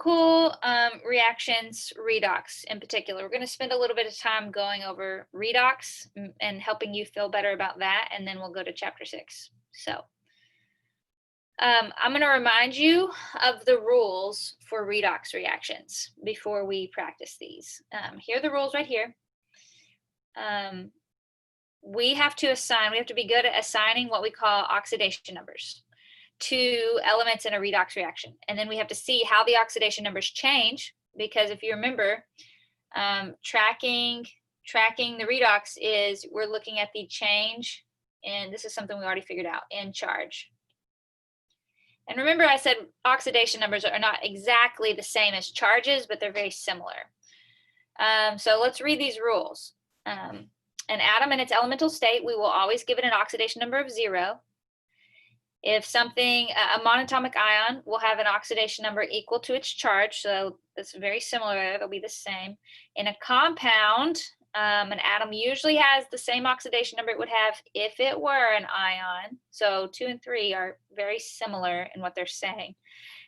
chemical reactions, redox in particular. We're going to spend a little bit of time going over redox and helping you feel better about that, and then we'll go to chapter 6. So I'm going to remind you of the rules for redox reactions before we practice these. Here are the rules right here. We have to be good at assigning what we call oxidation numbers to elements in a redox reaction. And then we have to see how the oxidation numbers change, because if you remember, tracking the redox is we're looking at the change, and this is something we already figured out, in charge. And remember I said oxidation numbers are not exactly the same as charges, but they're very similar. So let's read these rules. An atom in its elemental state, we will always give it an oxidation number of 0. If something, a monatomic ion will have an oxidation number equal to its charge, so it's very similar, it'll be the same. In a compound, an atom usually has the same oxidation number it would have if it were an ion. So 2 and 3 are very similar in what they're saying.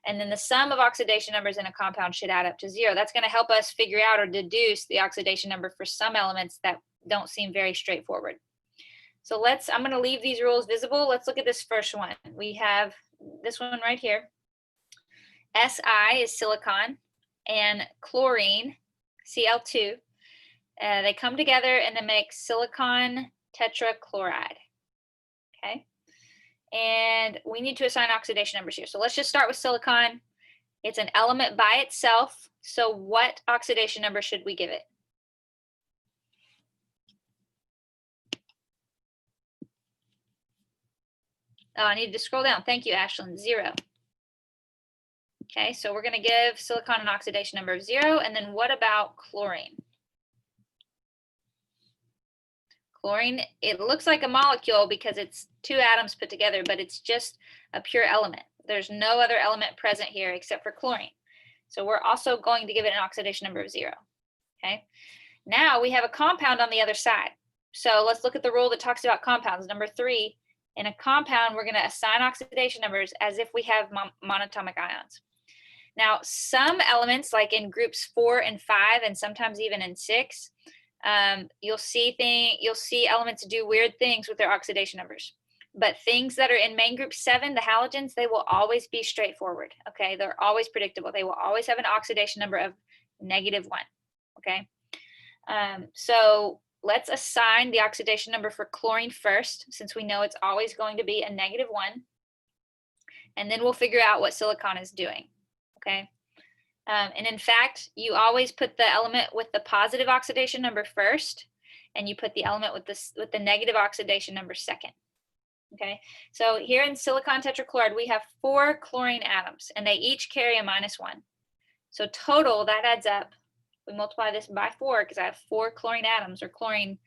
And then the sum of oxidation numbers in a compound should add up to 0. That's going to help us figure out or deduce the oxidation number for some elements that don't seem very straightforward. So I'm going to leave these rules visible. Let's look at this first one. We have this one right here. Si is silicon and chlorine, Cl2. They come together and they make silicon tetrachloride. Okay. And we need to assign oxidation numbers here. So let's just start with silicon. It's an element by itself. So what oxidation number should we give it? Oh, I need to scroll down. Thank you, Ashlyn. 0. Okay, so we're going to give silicon an oxidation number of 0. And then what about chlorine? Chlorine, it looks like a molecule because it's 2 atoms put together, but it's just a pure element. There's no other element present here except for chlorine. So we're also going to give it an oxidation number of 0. Okay, now we have a compound on the other side. So let's look at the rule that talks about compounds. Number 3. In a compound, we're going to assign oxidation numbers as if we have monatomic ions. Now, some elements, like in groups 4 and 5, and sometimes even in 6, you'll see elements do weird things with their oxidation numbers. But things that are in main group 7, the halogens, they will always be straightforward. Okay, they're always predictable. They will always have an oxidation number of -1. Okay, so let's assign the oxidation number for chlorine first, since we know it's always going to be a -1. And then we'll figure out what silicon is doing. Okay. And in fact, you always put the element with the positive oxidation number first, and you put the element with the negative oxidation number second. Okay. So here in silicon tetrachloride, we have 4 chlorine atoms, and they each carry a -1. So total, that adds up. We multiply this by 4 because I have 4 chlorine atoms, or chlorine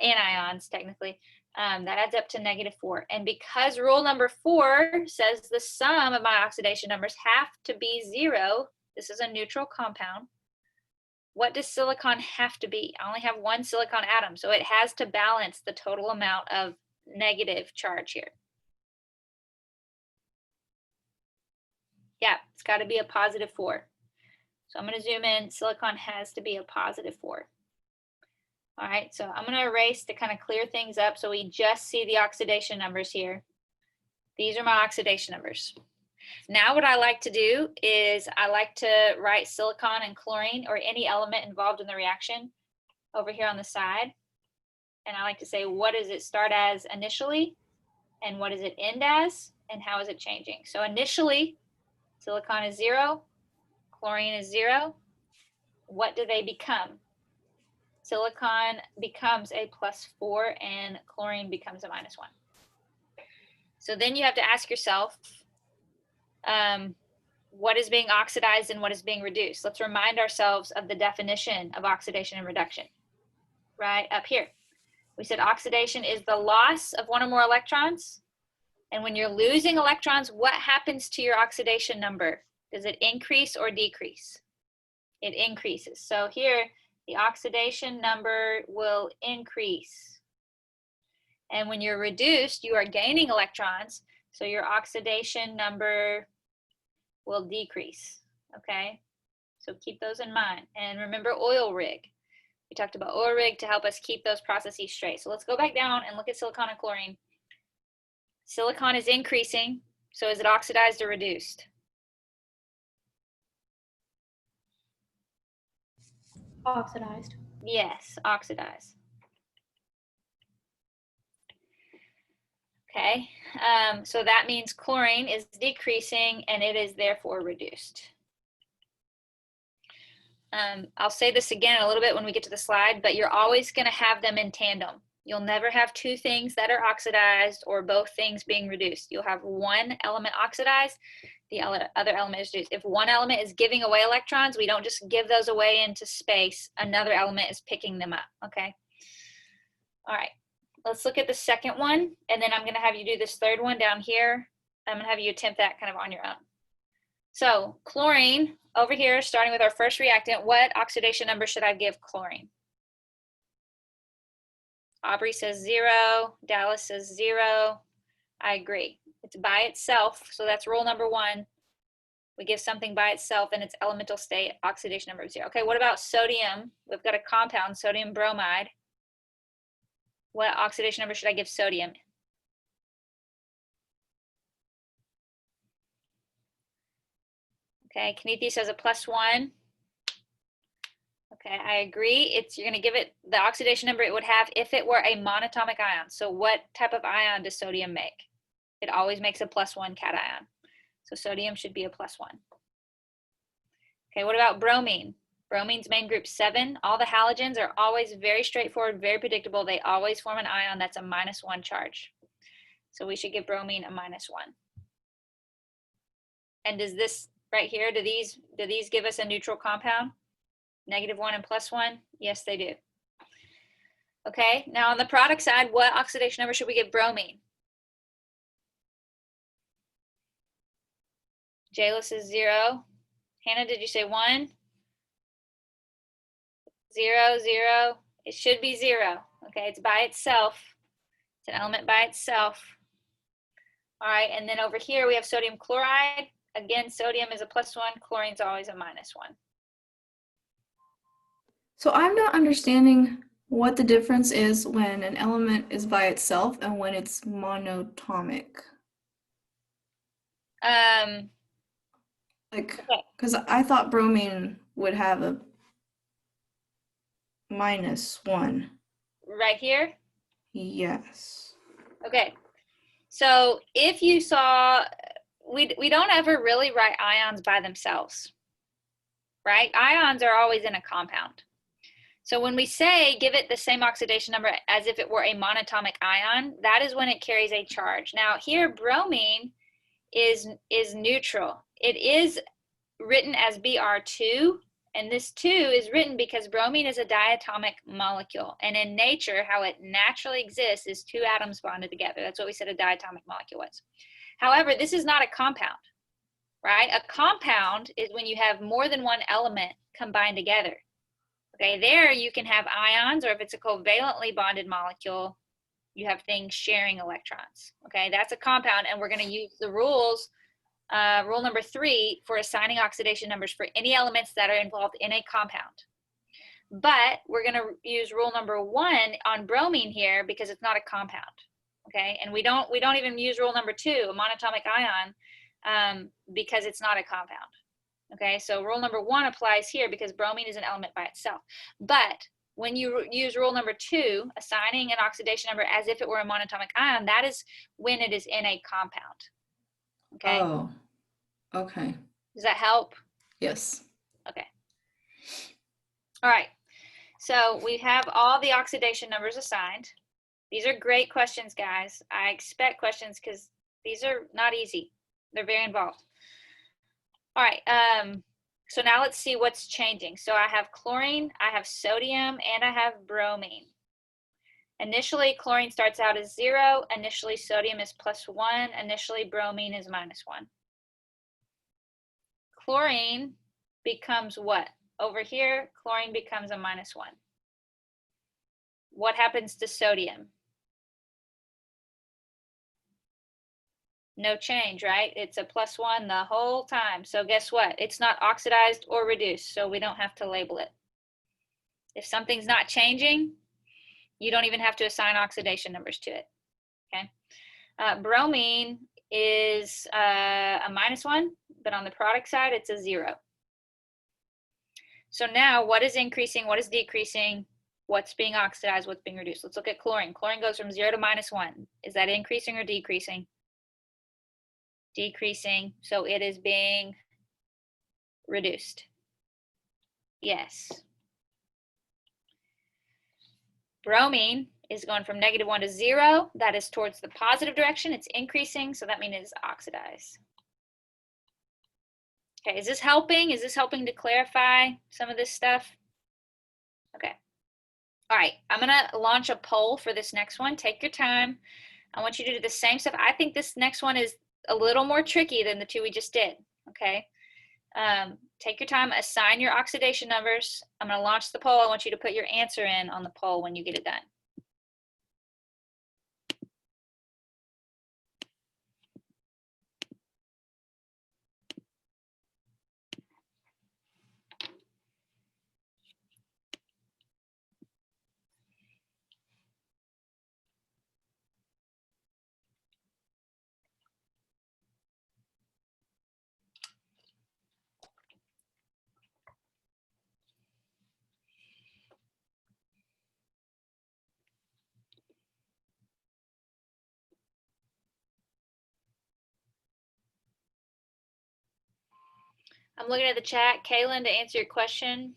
anions technically. That adds up to -4. And because rule number 4 says the sum of my oxidation numbers have to be 0, this is a neutral compound. What does silicon have to be? I only have 1 silicon atom, so it has to balance the total amount of negative charge here. Yeah, it's got to be a +4. So I'm going to zoom in. Silicon has to be a +4. All right, so I'm going to erase to kind of clear things up so we just see the oxidation numbers here. These are my oxidation numbers. Now what I like to do is I like to write silicon and chlorine, or any element involved in the reaction, over here on the side. And I like to say, what does it start as initially? And what does it end as? And how is it changing? So initially, silicon is 0. Chlorine is 0. What do they become? Silicon becomes a +4 and chlorine becomes a -1. So then you have to ask yourself, what is being oxidized and what is being reduced? Let's remind ourselves of the definition of oxidation and reduction. Right up here, we said oxidation is the loss of 1 or more electrons. And when you're losing electrons, what happens to your oxidation number? Does it increase or decrease? It increases. So here, the oxidation number will increase. And when you're reduced, you are gaining electrons, so your oxidation number will decrease. okay? So keep those in mind. And remember oil rig. We talked about oil rig to help us keep those processes straight. So let's go back down and look at silicon and chlorine. Silicon is increasing, so is it oxidized or reduced? Oxidized. Yes, oxidized. Okay, so that means chlorine is decreasing and it is therefore reduced. I'll say this again a little bit when we get to the slide, but you're always going to have them in tandem. You'll never have two things that are oxidized or both things being reduced. You'll have one element oxidized, the other element is reduced. If one element is giving away electrons, we don't just give those away into space. Another element is picking them up, okay? All right, let's look at the second one, and then I'm going to have you do this third one down here. I'm going to have you attempt that kind of on your own. So chlorine, over here, starting with our first reactant, what oxidation number should I give chlorine? Aubrey says 0, Dallas says 0. I agree. It's by itself, so that's rule number 1. We give something by itself in its elemental state, oxidation number 0. Okay, what about sodium? We've got a compound, sodium bromide. What oxidation number should I give sodium? Okay, Kanithi says a +1. Okay, I agree. You're going to give it the oxidation number it would have if it were a monatomic ion. So what type of ion does sodium make? It always makes a +1 cation. So sodium should be a +1. Okay, what about bromine? Bromine's main group 7. All the halogens are always very straightforward, very predictable. They always form an ion that's a -1 charge. So we should give bromine a -1. And does this right here, do these give us a neutral compound? -1 and +1? Yes, they do. Okay, now on the product side, what oxidation number should we give bromine? Jayla says 0. Hannah, did you say 1? 0, 0. It should be 0. Okay, it's by itself. It's an element by itself. All right, and then over here we have sodium chloride. Again, sodium is a +1, chlorine's always a -1. So I'm not understanding what the difference is when an element is by itself and when it's monatomic. Because I thought bromine would have a -1. Right here? Yes. Okay, so if you saw, we don't ever really write ions by themselves, right? Ions are always in a compound. So when we say give it the same oxidation number as if it were a monatomic ion, that is when it carries a charge. Now here, bromine is neutral. It is written as Br2, and this 2 is written because bromine is a diatomic molecule. And in nature, how it naturally exists is 2 atoms bonded together. That's what we said a diatomic molecule was. However, this is not a compound, right? A compound is when you have more than one element combined together. Okay, there you can have ions, or if it's a covalently bonded molecule, you have things sharing electrons. Okay, that's a compound, and we're going to use the rules, rule number 3, for assigning oxidation numbers for any elements that are involved in a compound. But we're going to use rule number 1 on bromine here because it's not a compound. Okay, and we don't even use rule number 2, a monatomic ion, because it's not a compound. Okay, so rule number 1 applies here because bromine is an element by itself. But when you use rule number 2, assigning an oxidation number as if it were a monatomic ion, that is when it is in a compound. Okay. Oh, okay. Does that help? Yes. Okay. All right. So we have all the oxidation numbers assigned. These are great questions, guys. I expect questions because these are not easy. They're very involved. All right, so now let's see what's changing. So I have chlorine, I have sodium, and I have bromine. Initially, chlorine starts out as 0. Initially, sodium is +1. Initially, bromine is -1. Chlorine becomes what? Over here, chlorine becomes a -1. What happens to sodium? No change, right? It's a +1 the whole time. So guess what? It's not oxidized or reduced, so we don't have to label it. If something's not changing, you don't even have to assign oxidation numbers to it, okay? Bromine is a -1, but on the product side, it's a 0. So now what is increasing, what is decreasing, what's being oxidized, what's being reduced? Let's look at chlorine. Chlorine goes from 0 to -1. Is that increasing or decreasing? Decreasing, so it is being reduced. Yes. Bromine is going from -1 to 0. That is towards the positive direction. It's increasing, so that means it's oxidized. Okay, is this helping? Is this helping to clarify some of this stuff? Okay. All right, I'm gonna launch a poll for this next one. Take your time. I want you to do the same stuff. I think this next one is a little more tricky than the two we just did, okay? Take your time, assign your oxidation numbers. I'm gonna launch the poll. I want you to put your answer in on the poll when you get it done. I'm looking at the chat. Kaylin, to answer your question,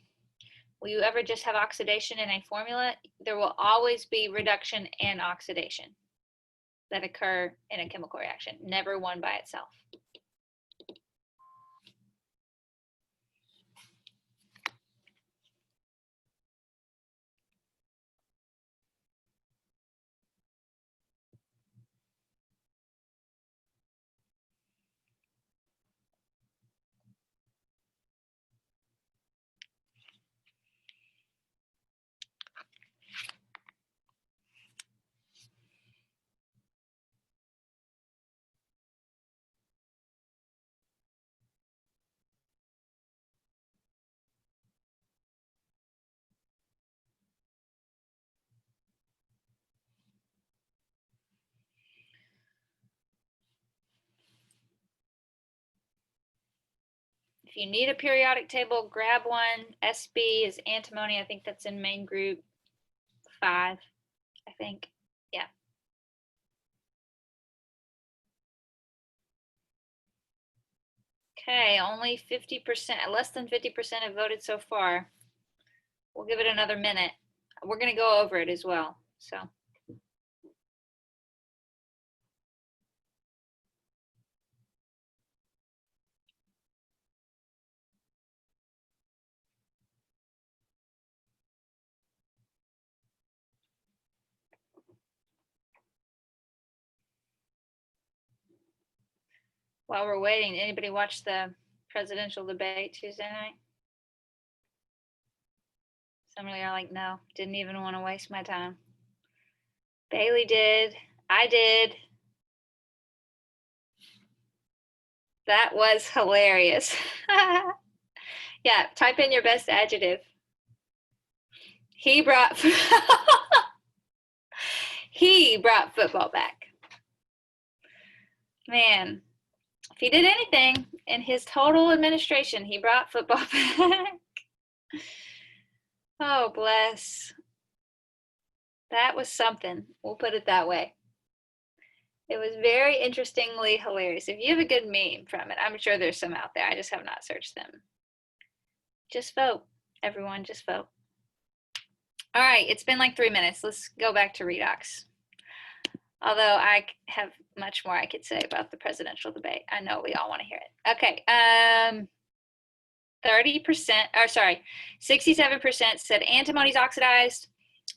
will you ever just have oxidation in a formula? There will always be reduction and oxidation that occur in a chemical reaction, never one by itself. If you need a periodic table, grab one. SB is antimony. I think that's in main group 5, I think. Yeah. Okay, only 50%, less than 50% have voted so far. We'll give it another minute. We're going to go over it as well. So. While we're waiting, anybody watch the presidential debate Tuesday night? Some of you are like, no, didn't even want to waste my time. Bailey did. I did. That was hilarious. Yeah, type in your best adjective. He brought he brought football back. Man, if he did anything in his total administration, he brought football back. Oh, bless. That was something. We'll put it that way. It was very interestingly hilarious. If you have a good meme from it, I'm sure there's some out there. I just have not searched them. Just vote, everyone, just vote. All right, it's been like 3 minutes. Let's go back to redox. Although I have much more I could say about the presidential debate. I know we all want to hear it. Okay, 30%, or sorry, 67% said antimony's oxidized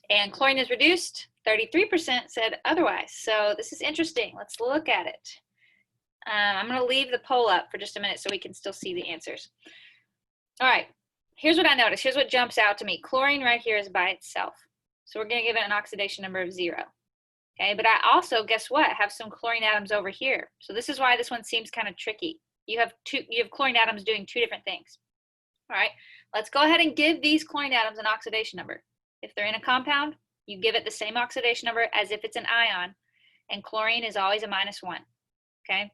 and chlorine is reduced. 33% said otherwise. So this is interesting. Let's look at it. I'm going to leave the poll up for just a minute so we can still see the answers. All right, here's what I noticed. Here's what jumps out to me. Chlorine right here is by itself. So we're going to give it an oxidation number of 0. Okay, but I also, guess what, have some chlorine atoms over here. So this is why this one seems kind of tricky. You have chlorine atoms doing two different things. All right, let's go ahead and give these chlorine atoms an oxidation number. If they're in a compound, you give it the same oxidation number as if it's an ion, and chlorine is always a -1. Okay,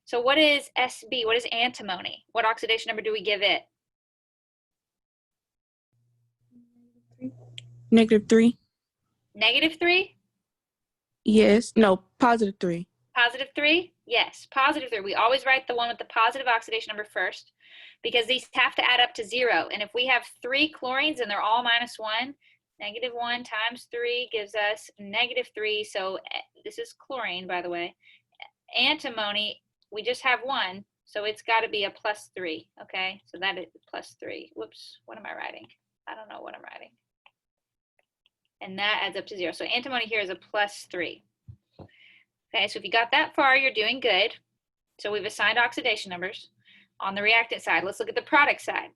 so what is SB? What is antimony? What oxidation number do we give it? -3. -3? Yes. No, +3. +3? Yes, +3. We always write the one with the positive oxidation number first because these have to add up to 0. And if we have 3 chlorines and they're all -1, -1 times 3 gives us -3. So this is chlorine, by the way. Antimony, we just have 1, so it's got to be a +3. Okay, so that is +3. Whoops, what am I writing? I don't know what I'm writing. And that adds up to 0. So antimony here is a +3. Okay, so if you got that far, you're doing good. So we've assigned oxidation numbers. On the reactant side, let's look at the product side.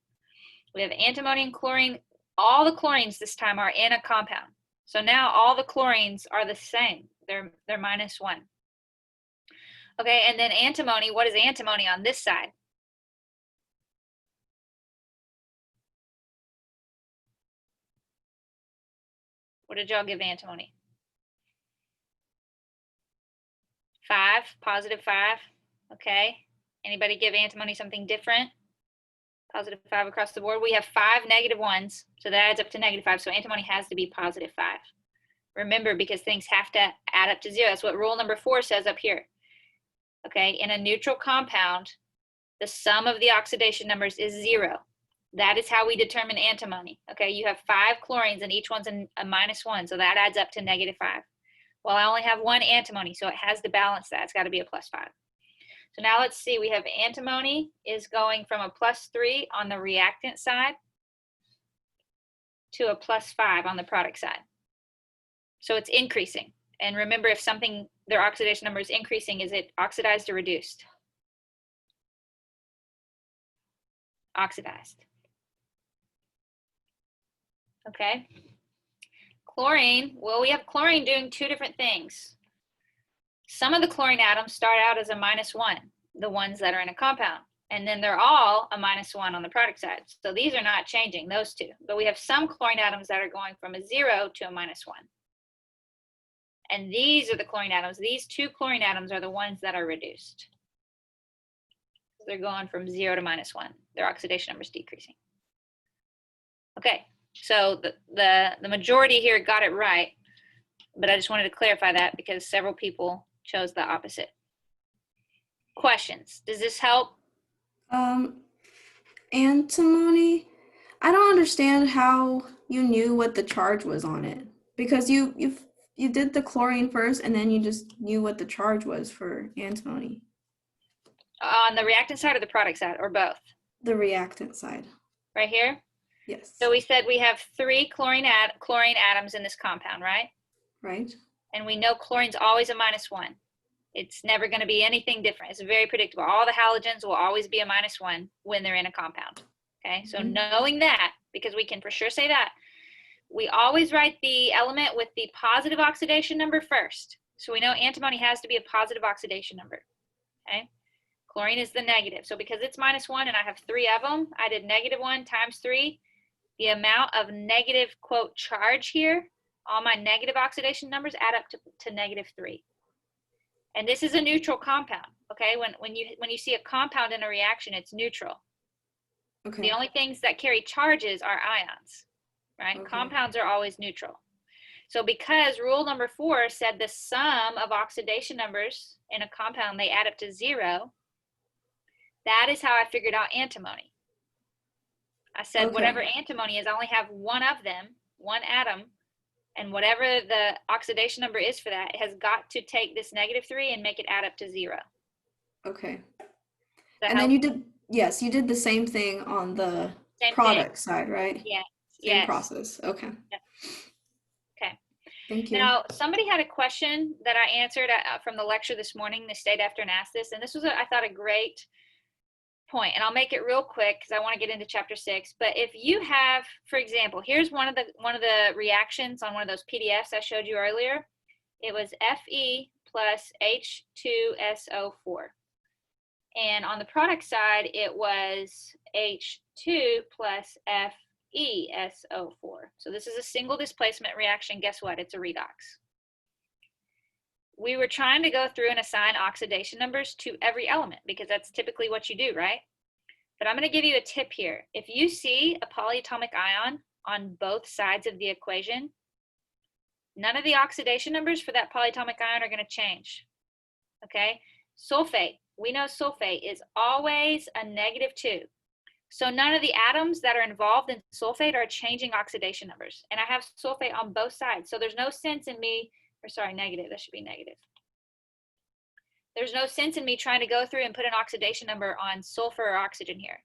We have antimony and chlorine. All the chlorines this time are in a compound. So now all the chlorines are the same. They're -1. Okay, and then antimony, what is antimony on this side? What did y'all give antimony? 5, +5. Okay. Anybody give antimony something different? +5 across the board. We have 5 -1s, so that adds up to -5. So antimony has to be +5. Remember, because things have to add up to 0. That's what rule number 4 says up here. Okay, in a neutral compound, the sum of the oxidation numbers is 0. That is how we determine antimony. Okay, you have 5 chlorines and each one's a -1, so that adds up to -5. Well, I only have 1 antimony, so it has to balance that. It's got to be a +5. So now let's see, we have antimony is going from a +3 on the reactant side to a +5 on the product side. So it's increasing. And remember, if something, their oxidation number is increasing, is it oxidized or reduced? Oxidized. Okay. Chlorine, well, we have chlorine doing two different things. Some of the chlorine atoms start out as a -1, the ones that are in a compound, and then they're all a -1 on the product side. So these are not changing, those two. But we have some chlorine atoms that are going from a 0 to a -1. And these are the chlorine atoms. These 2 chlorine atoms are the ones that are reduced. They're going from 0 to -1. Their oxidation number is decreasing. Okay, so the majority here got it right, but I just wanted to clarify that because several people chose the opposite. Questions? Does this help? Antimony, I don't understand how you knew what the charge was on it, because you did the chlorine first and then you just knew what the charge was for antimony. On the reactant side or the product side, or both? The reactant side. Right here? Yes. So we said we have 3 chlorine atoms in this compound, right? Right. And we know chlorine's always a -1. It's never going to be anything different. It's very predictable. All the halogens will always be a -1 when they're in a compound. Okay, so knowing that, because we can for sure say that, we always write the element with the positive oxidation number first. So we know antimony has to be a positive oxidation number. Okay, chlorine is the negative. So because it's -1 and I have 3 of them, I did -1 times 3. The amount of negative, quote, charge here, all my negative oxidation numbers add up to -3. And this is a neutral compound, okay? When you see a compound in a reaction, it's neutral. Okay. The only things that carry charges are ions, right? Okay. Compounds are always neutral. So because rule number 4 said the sum of oxidation numbers in a compound, they add up to 0, that is how I figured out antimony. I said whatever antimony is, I only have 1 of them, 1 atom, and whatever the oxidation number is for that, it has got to take this -3 and make it add up to 0. Okay. And then you did the same thing on the product side, right? Yeah. Same process. Okay. Yeah. Okay. Thank you. Now, somebody had a question that I answered from the lecture this morning. They stayed after and asked this, and this was, I thought, a great point. And I'll make it real quick because I want to get into chapter 6. But if you have, for example, here's one of the reactions on one of those PDFs I showed you earlier. it was Fe plus H2SO4. And on the product side, it was H2 plus FeSO4. So this is a single displacement reaction. Guess what? It's a redox. We were trying to go through and assign oxidation numbers to every element because that's typically what you do, right? But I'm going to give you a tip here. If you see a polyatomic ion on both sides of the equation, none of the oxidation numbers for that polyatomic ion are going to change. Okay? Sulfate, we know sulfate is always a -2. So none of the atoms that are involved in sulfate are changing oxidation numbers. And I have sulfate on both sides. So there's no sense in me, or sorry, negative, that should be negative. There's no sense in me trying to go through and put an oxidation number on sulfur or oxygen here.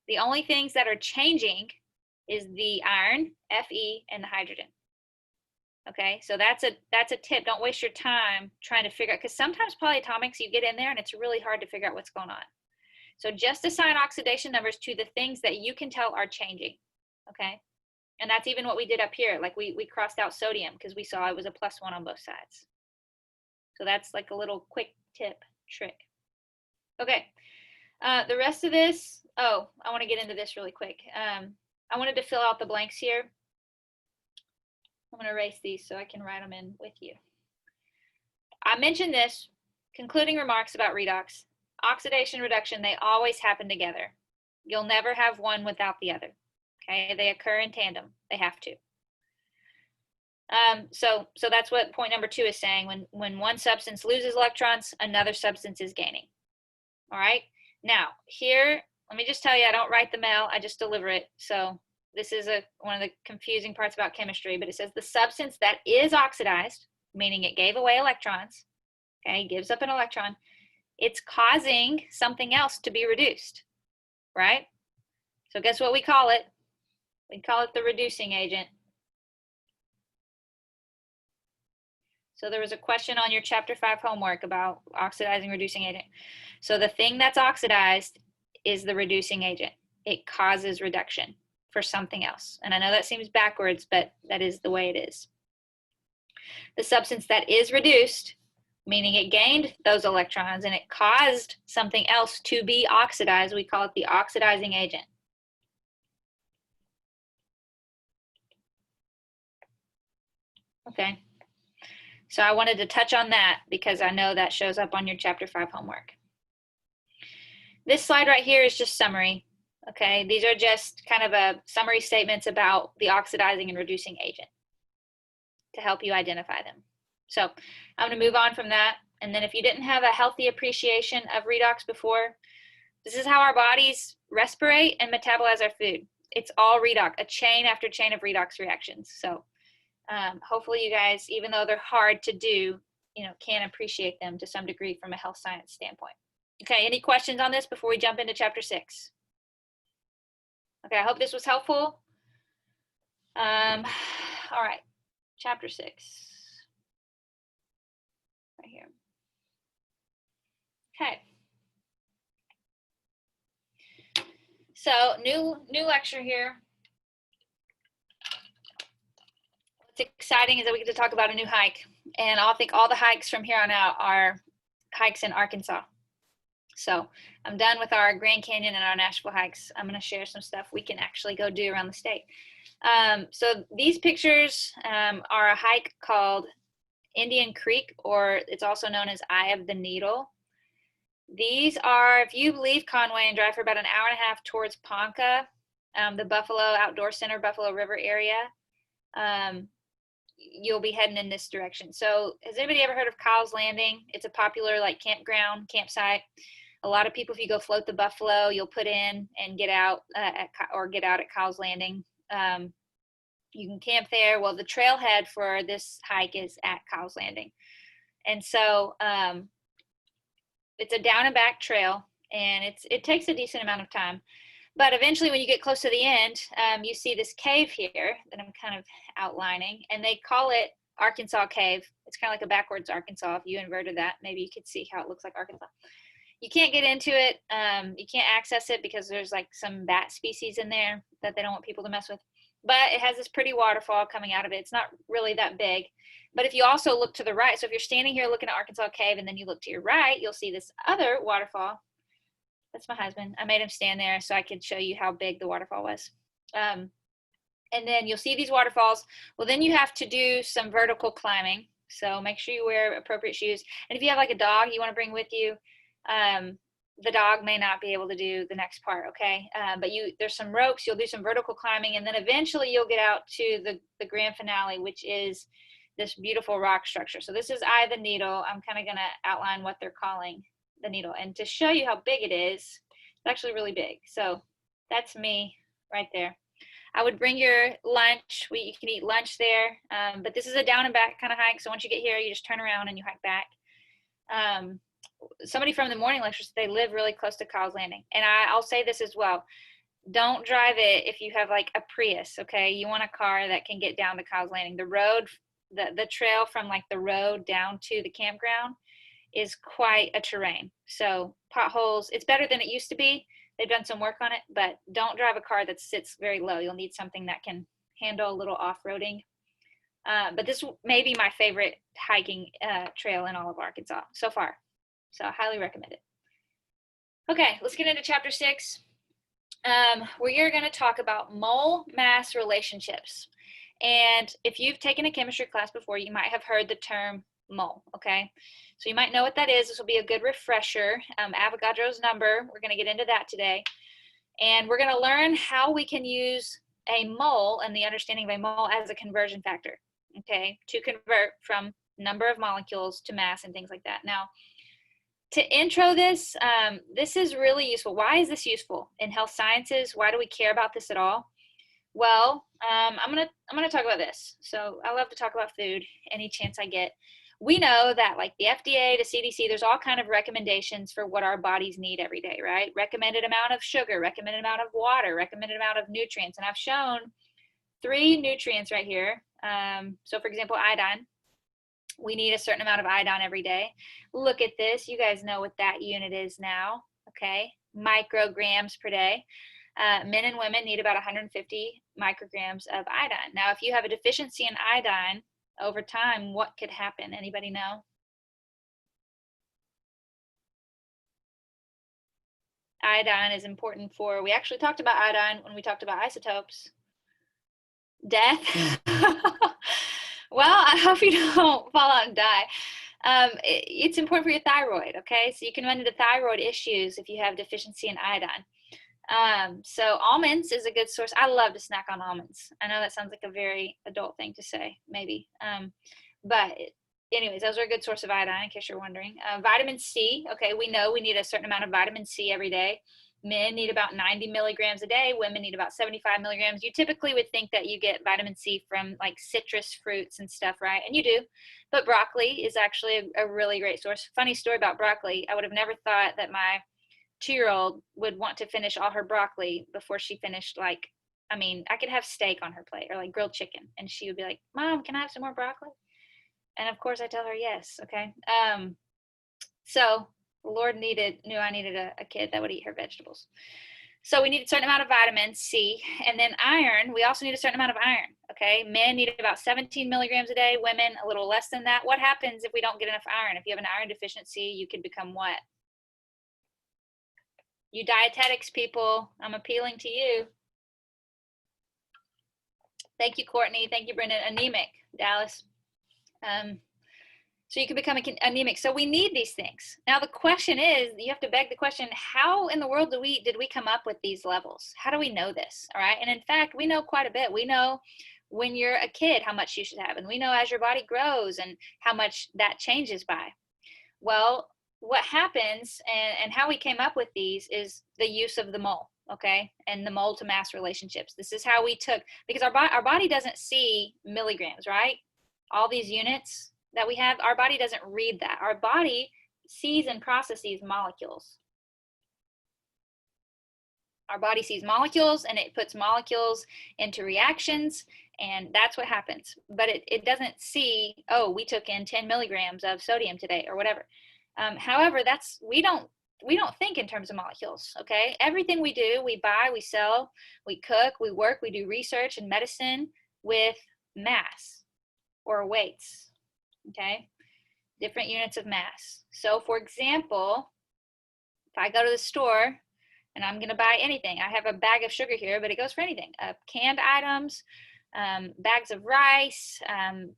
The only things that are changing is the iron, Fe, and the hydrogen. Okay, so that's a tip. Don't waste your time trying to figure out, because sometimes polyatomics, you get in there and it's really hard to figure out what's going on. So just assign oxidation numbers to the things that you can tell are changing, okay? And that's even what we did up here. Like we crossed out sodium because we saw it was a +1 on both sides. So that's like a little quick tip trick. Okay, the rest of this, I want to get into this really quick. I wanted to fill out the blanks here. I'm going to erase these so I can write them in with you. I mentioned this, concluding remarks about redox. Oxidation, reduction, they always happen together. You'll never have one without the other. Okay, they occur in tandem. They have to. So that's what point number 2 is saying. When one substance loses electrons, another substance is gaining. All right. Now here, let me just tell you, I don't write the mail. I just deliver it. So this is one of the confusing parts about chemistry. But it says the substance that is oxidized, meaning it gave away electrons. Okay, gives up an electron. It's causing something else to be reduced, right? So guess what we call it? We call it the reducing agent. So there was a question on your chapter 5 homework about oxidizing reducing agent. So the thing that's oxidized is the reducing agent. It causes reduction for something else. And I know that seems backwards, but that is the way it is. The substance that is reduced, meaning it gained those electrons and it caused something else to be oxidized, we call it the oxidizing agent. Okay. So I wanted to touch on that because I know that shows up on your chapter 5 homework. This slide right here is just summary. Okay, these are just kind of a summary statements about the oxidizing and reducing agent to help you identify them. So I'm going to move on from that. And then if you didn't have a healthy appreciation of redox before, this is how our bodies respirate and metabolize our food. It's all redox, a chain after chain of redox reactions. So hopefully you guys, even though they're hard to do, can appreciate them to some degree from a health science standpoint. Okay, any questions on this before we jump into chapter 6? Okay, I hope this was helpful. All right, chapter 6. Right here. Okay. So new lecture here. What's exciting is that we get to talk about a new hike. And I think all the hikes from here on out are hikes in Arkansas. So I'm done with our Grand Canyon and our Nashville hikes. I'm going to share some stuff we can actually go do around the state. So these pictures are a hike called Indian Creek, or it's also known as Eye of the Needle. These are, if you leave Conway and drive for about an hour and a half towards Ponca, the Buffalo Outdoor Center, Buffalo River area, you'll be heading in this direction. So has anybody ever heard of Kyle's Landing? It's a popular campsite. A lot of people, if you go float the buffalo, you'll put in and get out get out at Kyle's Landing. You can camp there. Well, the trailhead for this hike is at Kyle's Landing. And so it's a down and back trail, and it takes a decent amount of time. But eventually when you get close to the end, you see this cave here that I'm kind of outlining, and they call it Arkansas Cave. It's kind of like a backwards Arkansas. If you inverted that, maybe you could see how it looks like Arkansas. You can't get into it. You can't access it because there's like some bat species in there that they don't want people to mess with. but it has this pretty waterfall coming out of it. It's not really that big. But if you also look to the right, so if you're standing here looking at Arkansas Cave and then you look to your right, you'll see this other waterfall. That's my husband. I made him stand there so I could show you how big the waterfall was. And then you'll see these waterfalls. Well, then you have to do some vertical climbing. So make sure you wear appropriate shoes. And if you have like a dog you want to bring with you, the dog may not be able to do the next part, okay? But there's some ropes, you'll do some vertical climbing, and then eventually you'll get out to the grand finale, which is this beautiful rock structure. So this is Eye of the Needle. I'm kind of going to outline what they're calling the needle. And to show you how big it is, it's actually really big. So that's me right there. I would bring your lunch. You can eat lunch there, but this is a down and back kind of hike. So once you get here, you just turn around and you hike back. Somebody from the morning lectures, they live really close to Kyle's Landing. And I'll say this as well. Don't drive it if you have like a Prius, okay? You want a car that can get down to Kyle's Landing. The road, the trail from like the road down to the campground is quite a terrain. So potholes, it's better than it used to be. They've done some work on it, but don't drive a car that sits very low. You'll need something that can handle a little off-roading. But this may be my favorite hiking trail in all of Arkansas so far. So I highly recommend it. Okay, let's get into chapter 6. We're going to talk about mole mass relationships. And if you've taken a chemistry class before, you might have heard the term mole, okay? So you might know what that is. This will be a good refresher. Avogadro's number, we're going to get into that today. And we're going to learn how we can use a mole and the understanding of a mole as a conversion factor, okay, to convert from number of molecules to mass and things like that. Now, to intro this, this is really useful. Why is this useful in health sciences? Why do we care about this at all? Well, I'm gonna talk about this. So I love to talk about food any chance I get. We know that like the FDA, the CDC, there's all kind of recommendations for what our bodies need every day, right? Recommended amount of sugar, recommended amount of water, recommended amount of nutrients. And I've shown 3 nutrients right here. So for example, iodine. We need a certain amount of iodine every day. Look at this. You guys know what that unit is now, okay? Micrograms per day. Men and women need about 150 micrograms of iodine. Now, if you have a deficiency in iodine over time, what could happen? Anybody know? Iodine is important for, we actually talked about iodine when we talked about isotopes. Death. Well, I hope you don't fall out and die. It's important for your thyroid, okay? So you can run into thyroid issues if you have deficiency in iodine. So almonds is a good source. I love to snack on almonds. I know that sounds like a very adult thing to say, maybe. But anyways, those are a good source of iodine, in case you're wondering. Vitamin C, okay, we know we need a certain amount of vitamin C every day. Men need about 90 milligrams a day. Women need about 75 milligrams. You typically would think that you get vitamin C from like citrus fruits and stuff, right? And you do. But broccoli is actually a really great source. Funny story about broccoli. I would have never thought that my 2-year-old would want to finish all her broccoli before she finished, like, I mean, I could have steak on her plate or like grilled chicken. And she would be like, Mom, can I have some more broccoli? And of course I tell her yes, okay? So the Lord knew I needed a kid that would eat her vegetables. So we need a certain amount of vitamin C. And then iron, we also need a certain amount of iron, okay? Men need about 17 milligrams a day, women a little less than that. What happens if we don't get enough iron? If you have an iron deficiency, you could become what? You dietetics people, I'm appealing to you. Thank you, Courtney. Thank you, Brendan. Anemic, Dallas. So you can become anemic. So we need these things. Now the question is, you have to beg the question, how in the world did we come up with these levels? How do we know this? All right. And in fact, we know quite a bit. We know when you're a kid how much you should have. And we know as your body grows and how much that changes by. Well, what happens and how we came up with these is the use of the mole, okay? And the mole to mass relationships. This is how we took, because our body doesn't see milligrams, right? All these units that we have, our body doesn't read that. Our body sees and processes molecules. Our body sees molecules and it puts molecules into reactions, and that's what happens. But it doesn't see, oh, we took in 10 milligrams of sodium today or whatever. However, we don't we don't think in terms of molecules, okay? Everything we do, we buy, we sell, we cook, we work, we do research and medicine with mass or weights, okay? Different units of mass. So for example, if I go to the store and I'm gonna buy anything, I have a bag of sugar here, but it goes for anything. Canned items, bags of rice,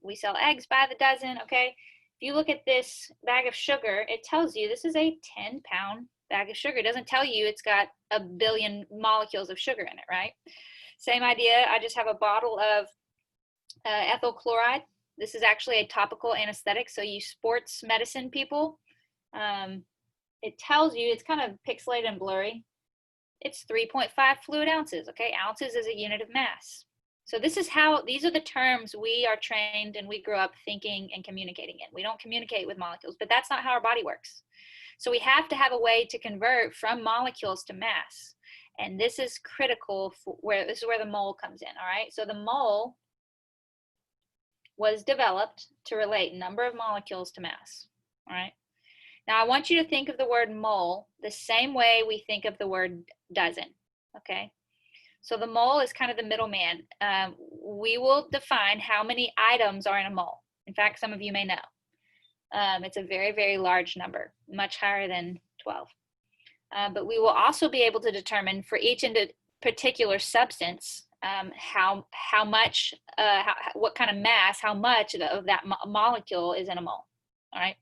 we sell eggs by the dozen, okay? If you look at this bag of sugar, it tells you this is a 10-pound bag of sugar. It doesn't tell you it's got a billion molecules of sugar in it, right? Same idea, I just have a bottle of ethyl chloride. This is actually a topical anesthetic, so you sports medicine people, it tells you, it's kind of pixelated and blurry, it's 3.5 fluid ounces, okay? Ounces is a unit of mass. So this is how, these are the terms we are trained and we grow up thinking and communicating in. We don't communicate with molecules, but that's not how our body works. So we have to have a way to convert from molecules to mass. And this is critical for this is where the mole comes in, all right? So the mole was developed to relate number of molecules to mass, all right? Now I want you to think of the word mole the same way we think of the word dozen, okay? So the mole is kind of the middleman. We will define how many items are in a mole. In fact, some of you may know. It's a very, very large number, much higher than 12. But we will also be able to determine for each particular substance how much, what kind of mass, how much of that molecule is in a mole, all right?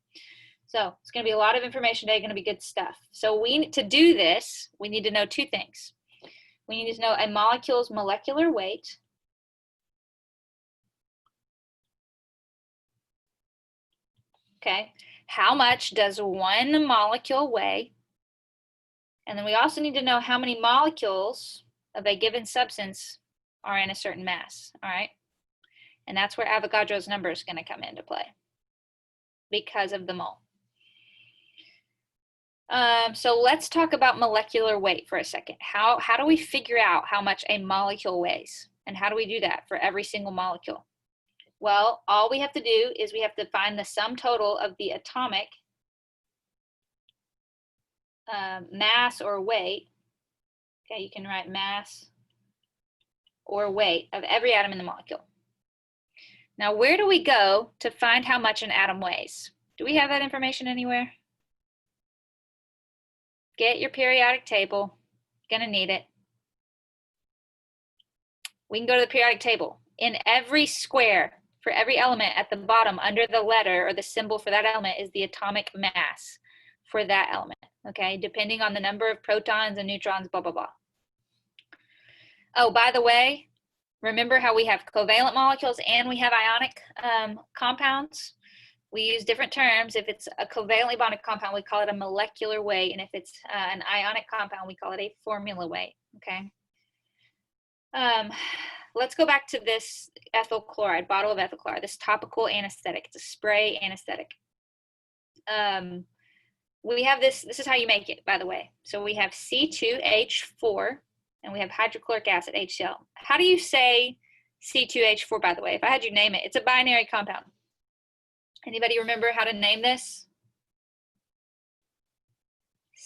So it's going to be a lot of information today, going to be good stuff. So to do this, we need to know two things. We need to know a molecule's molecular weight, okay? How much does one molecule weigh? And then we also need to know how many molecules of a given substance are in a certain mass, all right? And that's where Avogadro's number is going to come into play because of the mole. So let's talk about molecular weight for a second. How do we figure out how much a molecule weighs? And how do we do that for every single molecule? Well, all we have to do is we have to find the sum total of the atomic mass or weight. Okay, you can write mass or weight of every atom in the molecule. Now, where do we go to find how much an atom weighs? Do we have that information anywhere? Get your periodic table, gonna need it. We can go to the periodic table. In every square, for every element at the bottom, under the letter or the symbol for that element is the atomic mass for that element, okay? Depending on the number of protons and neutrons, blah, blah, blah. Oh, by the way, remember how we have covalent molecules and we have ionic compounds? We use different terms. If it's a covalently bonded compound, we call it a molecular weight. And if it's an ionic compound, we call it a formula weight, okay? Let's go back to this ethyl chloride, bottle of ethyl chloride, this topical anesthetic. It's a spray anesthetic. We have this is how you make it, by the way. So we have C2H4 and we have hydrochloric acid, HCl. How do you say C2H4, by the way? If I had you name it, it's a binary compound. Anybody remember how to name this?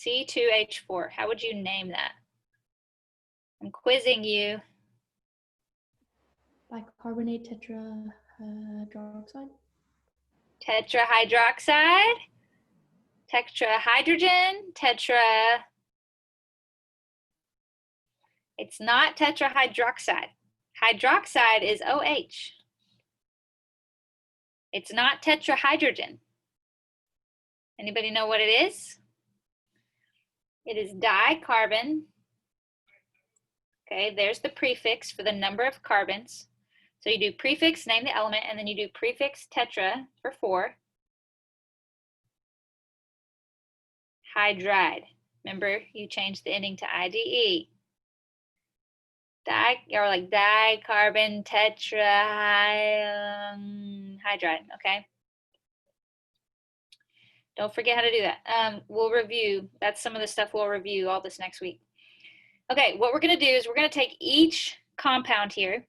C2H4, how would you name that? I'm quizzing you. Bicarbonate tetrahydroxide. Tetrahydroxide, tetrahydrogen, it's not tetrahydroxide. Hydroxide is OH. It's not tetrahydrogen. Anybody know what it is? It is dicarbon. Okay, there's the prefix for the number of carbons. So you do prefix, name the element, and then you do prefix tetra for 4. Hydride. Remember, you changed the ending to IDE. Or like dicarbon tetrahydride, okay? Don't forget how to do that. We'll review. That's some of the stuff we'll review all this next week. Okay, what we're going to do is we're going to take each compound here,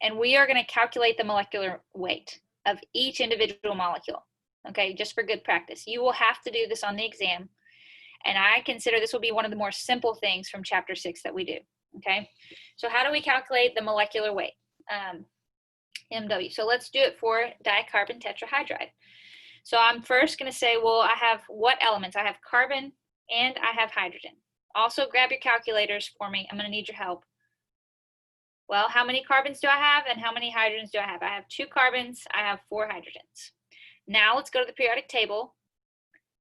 and we are going to calculate the molecular weight of each individual molecule, okay, just for good practice. You will have to do this on the exam, And I consider this will be one of the more simple things from chapter 6 that we do, okay? So how do we calculate the molecular weight, MW? So let's do it for dicarbon tetrahydride. So I'm first going to say, well, I have what elements? I have carbon and I have hydrogen. Also grab your calculators for me. I'm going to need your help. Well, how many carbons do I have and how many hydrogens do I have? I have 2 carbons, I have 4 hydrogens. Now let's go to the periodic table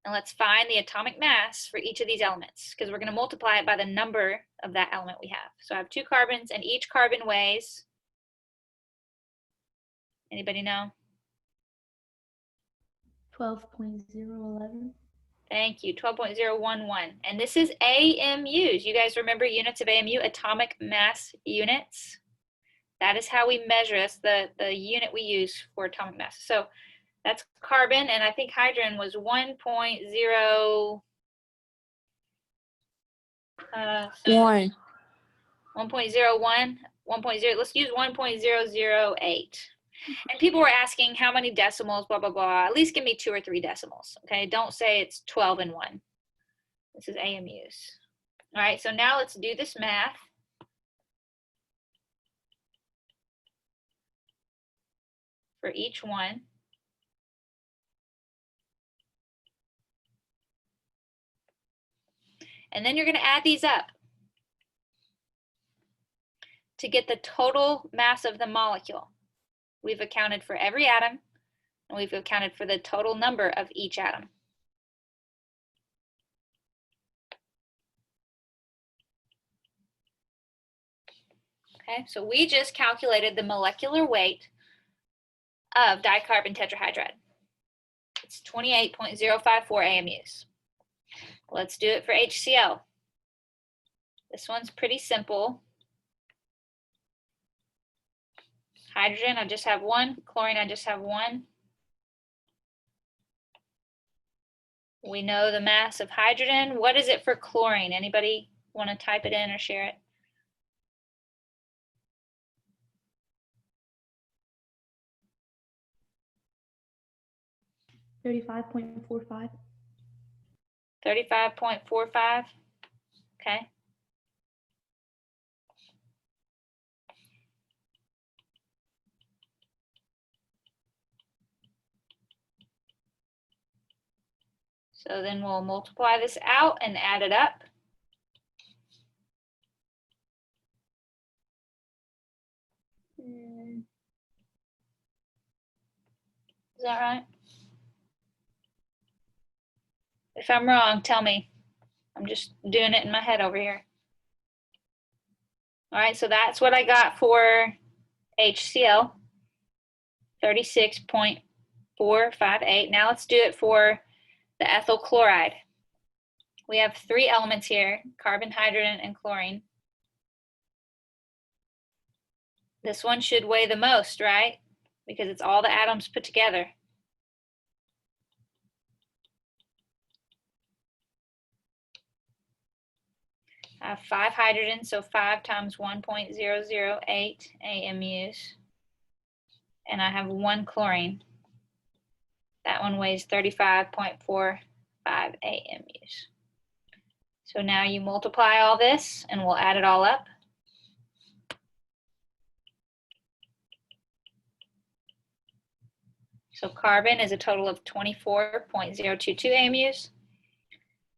and let's find the atomic mass for each of these elements, because we're going to multiply it by the number of that element we have. So I have 2 carbons and each carbon weighs, anybody know? 12.011. Thank you, 12.011. And this is AMUs. You guys remember units of AMU, atomic mass units? That is how we measure. That's the unit we use for atomic mass. So that's carbon, and I think hydrogen was 1.0. 1. 1.01, 1.0. Let's use 1.008. And people were asking how many decimals, blah, blah, blah. At least give me 2 or 3 decimals, okay? Don't say it's 12 and 1. This is AMUs. All right, so now let's do this math. For each one. And then you're going to add these up to get the total mass of the molecule. We've accounted for every atom, and we've accounted for the total number of each atom. Okay, so we just calculated the molecular weight of dicarbon tetrahydride. It's 28.054 AMUs. Let's do it for HCl. This one's pretty simple. Hydrogen, I just have 1. Chlorine, I just have 1. We know the mass of hydrogen. What is it for chlorine? Anybody want to type it in or share it? 35.45. 35.45. Okay. So then we'll multiply this out and add it up. Is that right? If I'm wrong, tell me. I'm just doing it in my head over here. All right, so that's what I got for HCl, 36.458. Now let's do it for the ethyl chloride. We have 3 elements here, carbon, hydrogen, and chlorine. This one should weigh the most, right? Because it's all the atoms put together. I have 5 hydrogens, so 5 times 1.008 AMUs. And I have 1 chlorine. That one weighs 35.45 AMUs. So now you multiply all this and we'll add it all up. So carbon is a total of 24.022 AMUs.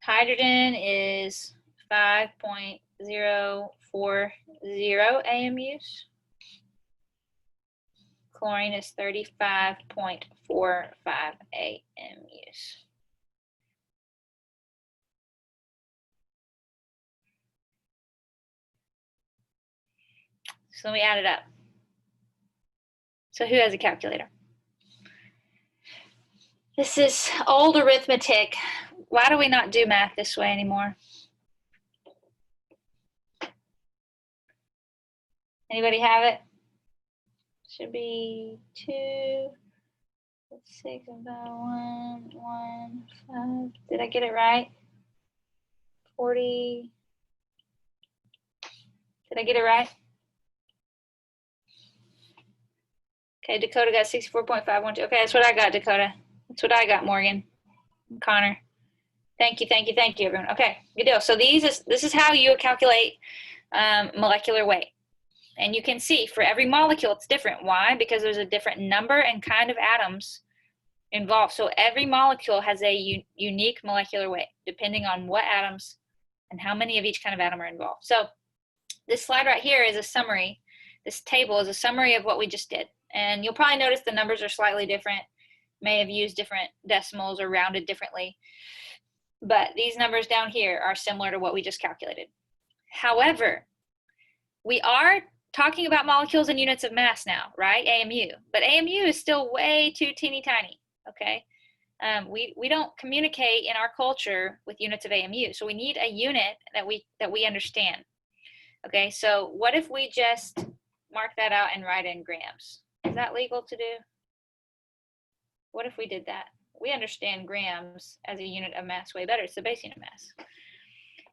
Hydrogen is 5.040 AMUs. Chlorine is 35.45 AMUs. So let me add it up. So who has a calculator? This is old arithmetic. Why do we not do math this way anymore? Anybody have it? Should be 2, 6, about 1, 5. Did I get it right? 40. Did I get it right? Okay, Dakota got 64.512. Okay, that's what I got, Dakota. That's what I got, Morgan. Connor. Thank you, thank you, thank you, everyone. Okay, good deal. So this is how you calculate molecular weight. And you can see for every molecule it's different. Why? Because there's a different number and kind of atoms involved. So every molecule has a unique molecular weight depending on what atoms and how many of each kind of atom are involved. So this slide right here is a summary. This table is a summary of what we just did. And you'll probably notice the numbers are slightly different, may have used different decimals or rounded differently. But these numbers down here are similar to what we just calculated. However, we are talking about molecules and units of mass now, right? AMU. But AMU is still way too teeny tiny, okay? We don't communicate in our culture with units of AMU. So we need a unit that we understand. Okay, so what if we just mark that out and write in grams? Is that legal to do? What if we did that? We understand grams as a unit of mass way better. It's the base unit of mass.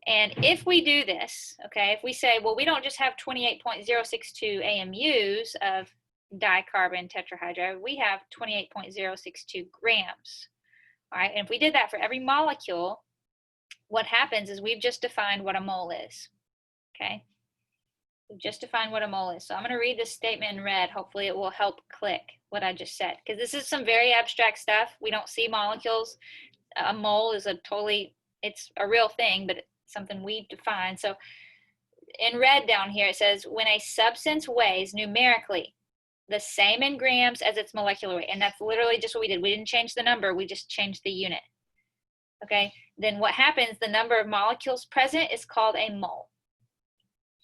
And if we do this, okay, if we say, well, we don't just have 28.062 AMUs of dicarbon tetrahydride, we have 28.062 grams. All right, and if we did that for every molecule, what happens is we've just defined what a mole is. Okay, we've just defined what a mole is. So I'm going to read this statement in red. Hopefully it will help click what I just said, because this is some very abstract stuff. We don't see molecules. A mole is it's a real thing, but something we define. So in red down here, it says when a substance weighs numerically the same in grams as its molecular weight, and that's literally just what we did. We didn't change the number, we just changed the unit. Okay, then what happens, the number of molecules present is called a mole.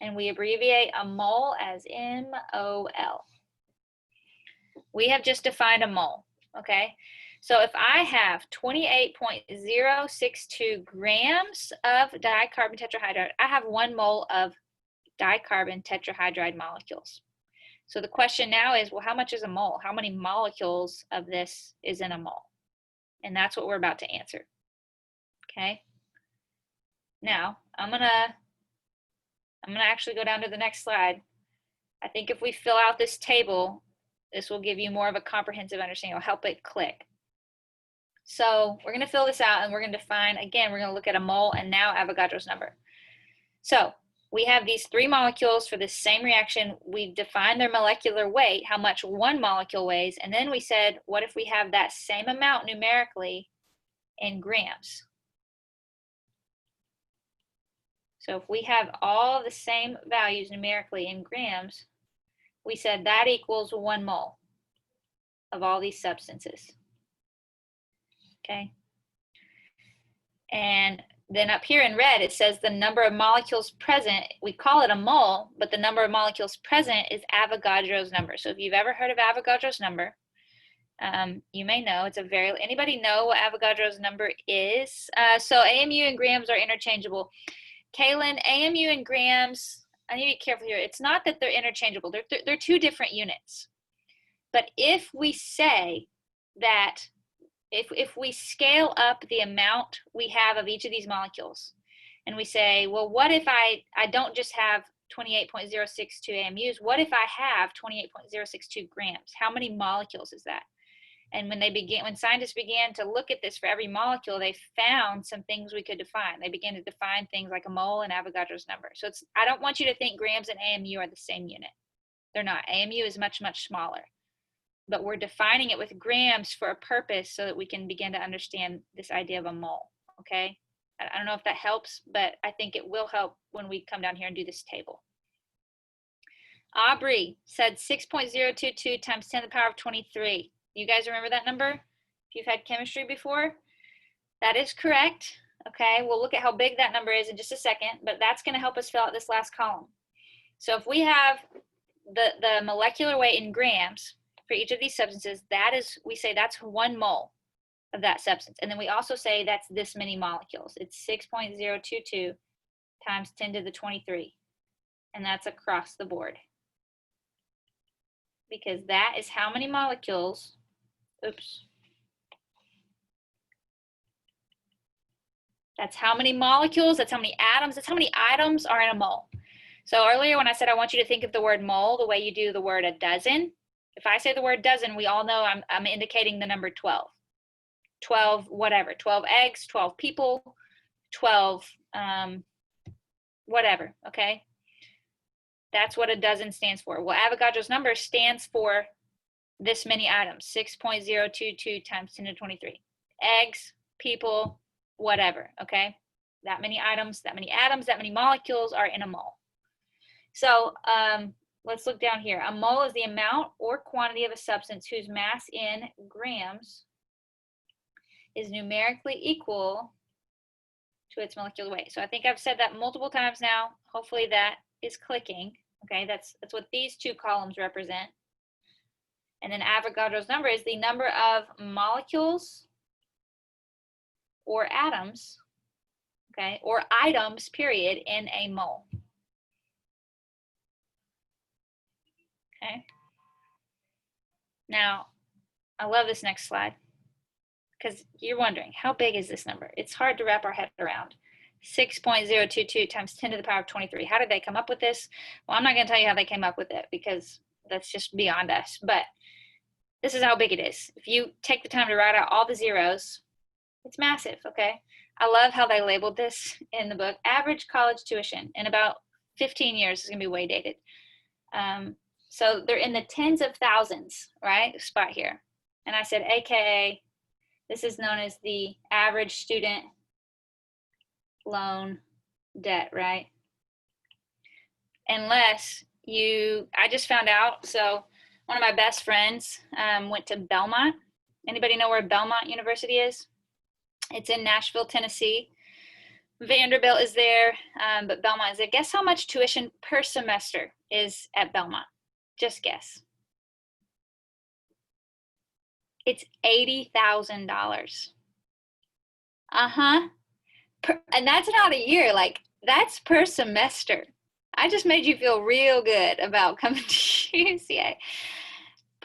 And we abbreviate a mole as MOL. We have just defined a mole, okay? So if I have 28.062 grams of dicarbon tetrahydride, I have 1 mole of dicarbon tetrahydride molecules. So the question now is, well, how much is a mole? How many molecules of this is in a mole? And that's what we're about to answer, okay? Now, I'm gonna actually go down to the next slide. I think if we fill out this table, this will give you more of a comprehensive understanding. It'll help it click. So we're going to fill this out and we're going to define, again, we're going to look at a mole and now Avogadro's number. So we have these 3 molecules for this same reaction. We've defined their molecular weight, how much 1 molecule weighs, and then we said, what if we have that same amount numerically in grams? So if we have all the same values numerically in grams, we said that equals 1 mole of all these substances. Okay. And then up here in red, it says the number of molecules present. We call it a mole, but the number of molecules present is Avogadro's number. So if you've ever heard of Avogadro's number, you may know it's anybody know what Avogadro's number is? So AMU and grams are interchangeable. Kaylin, AMU and grams, I need to be careful here. It's not that they're interchangeable. They're 2 different units. But if we say that, if we scale up the amount we have of each of these molecules, and we say, well, what if I don't just have 28.062 AMUs? What if I have 28.062 grams? How many molecules is that? And when scientists began to look at this for every molecule, they found some things we could define. They began to define things like a mole and Avogadro's number. So I don't want you to think grams and AMU are the same unit. They're not. AMU is much, much smaller. But we're defining it with grams for a purpose so that we can begin to understand this idea of a mole, okay? I don't know if that helps, but I think it will help when we come down here and do this table. Aubrey said 6.022 times 10 to the power of 23. You guys remember that number? If you've had chemistry before? That is correct, okay? We'll look at how big that number is in just a second, but that's gonna help us fill out this last column. So if we have the molecular weight in grams for each of these substances, we say that's 1 mole of that substance. And then we also say that's this many molecules. It's 6.022 times 10 to the 23. And that's across the board. Because that is how many molecules, that's how many molecules, that's how many atoms, that's how many items are in a mole. So earlier when I said I want you to think of the word mole the way you do the word a dozen, if I say the word dozen, we all know I'm indicating the number 12. 12 whatever, 12 eggs, 12 people, 12 whatever, okay? That's what a dozen stands for. Well, Avogadro's number stands for this many items, 6.022 times 10 to the 23. Eggs, people, whatever, okay? That many items, that many atoms, that many molecules are in a mole. So let's look down here. A mole is the amount or quantity of a substance whose mass in grams is numerically equal to its molecular weight. So I think I've said that multiple times now. Hopefully that is clicking. Okay, that's what these two columns represent. And then Avogadro's number is the number of molecules or atoms, okay, or items, period, in a mole. Okay. Now, I love this next slide because you're wondering, how big is this number? It's hard to wrap our head around. 6.022 times 10 to the power of 23. How did they come up with this? Well, I'm not going to tell you how they came up with it because that's just beyond us. But this is how big it is. If you take the time to write out all the zeros, it's massive, okay? I love how they labeled this in the book. Average college tuition in about 15 years is going to be way dated. So they're in the tens of thousands, right? Spot here. And I said, AKA, this is known as the average student loan debt, right? Unless I just found out, so one of my best friends went to Belmont. Anybody know where Belmont University is? It's in Nashville, Tennessee. Vanderbilt is there, but Belmont is there. Guess how much tuition per semester is at Belmont? Just guess. It's $80,000. And that's not a year, like that's per semester. I just made you feel real good about coming to UCA.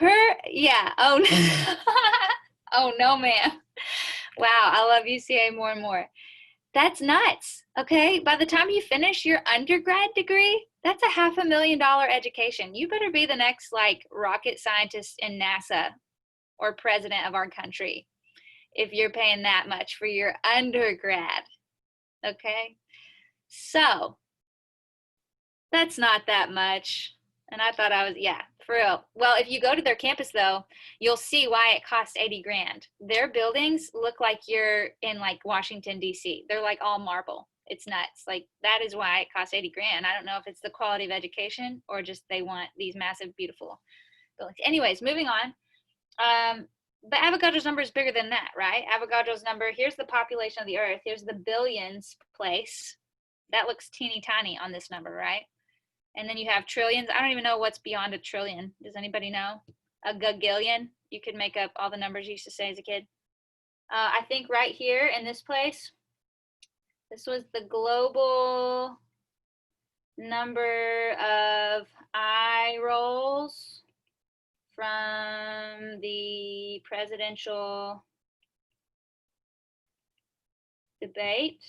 Oh no. Oh no, ma'am. Wow, I love UCA more and more. That's nuts, okay? By the time you finish your undergrad degree, that's a $500,000 education. You better be the next like rocket scientist in NASA or president of our country if you're paying that much for your undergrad. Okay, so that's not that much. And I thought I was, yeah, for real. Well, if you go to their campus though, you'll see why it costs 80 grand. Their buildings look like you're in like Washington, DC. They're like all marble. It's nuts. Like that is why it costs 80 grand. I don't know if it's the quality of education or just they want these massive, beautiful buildings. Anyways, moving on. But Avogadro's number is bigger than that, right? Avogadro's number, here's the population of the earth. Here's the billions place. That looks teeny tiny on this number, right? And then you have trillions. I don't even know what's beyond a trillion. Does anybody know? A gagillion. You could make up all the numbers you used to say as a kid. I think right here in this place, this was the global number of eye rolls from the presidential debate.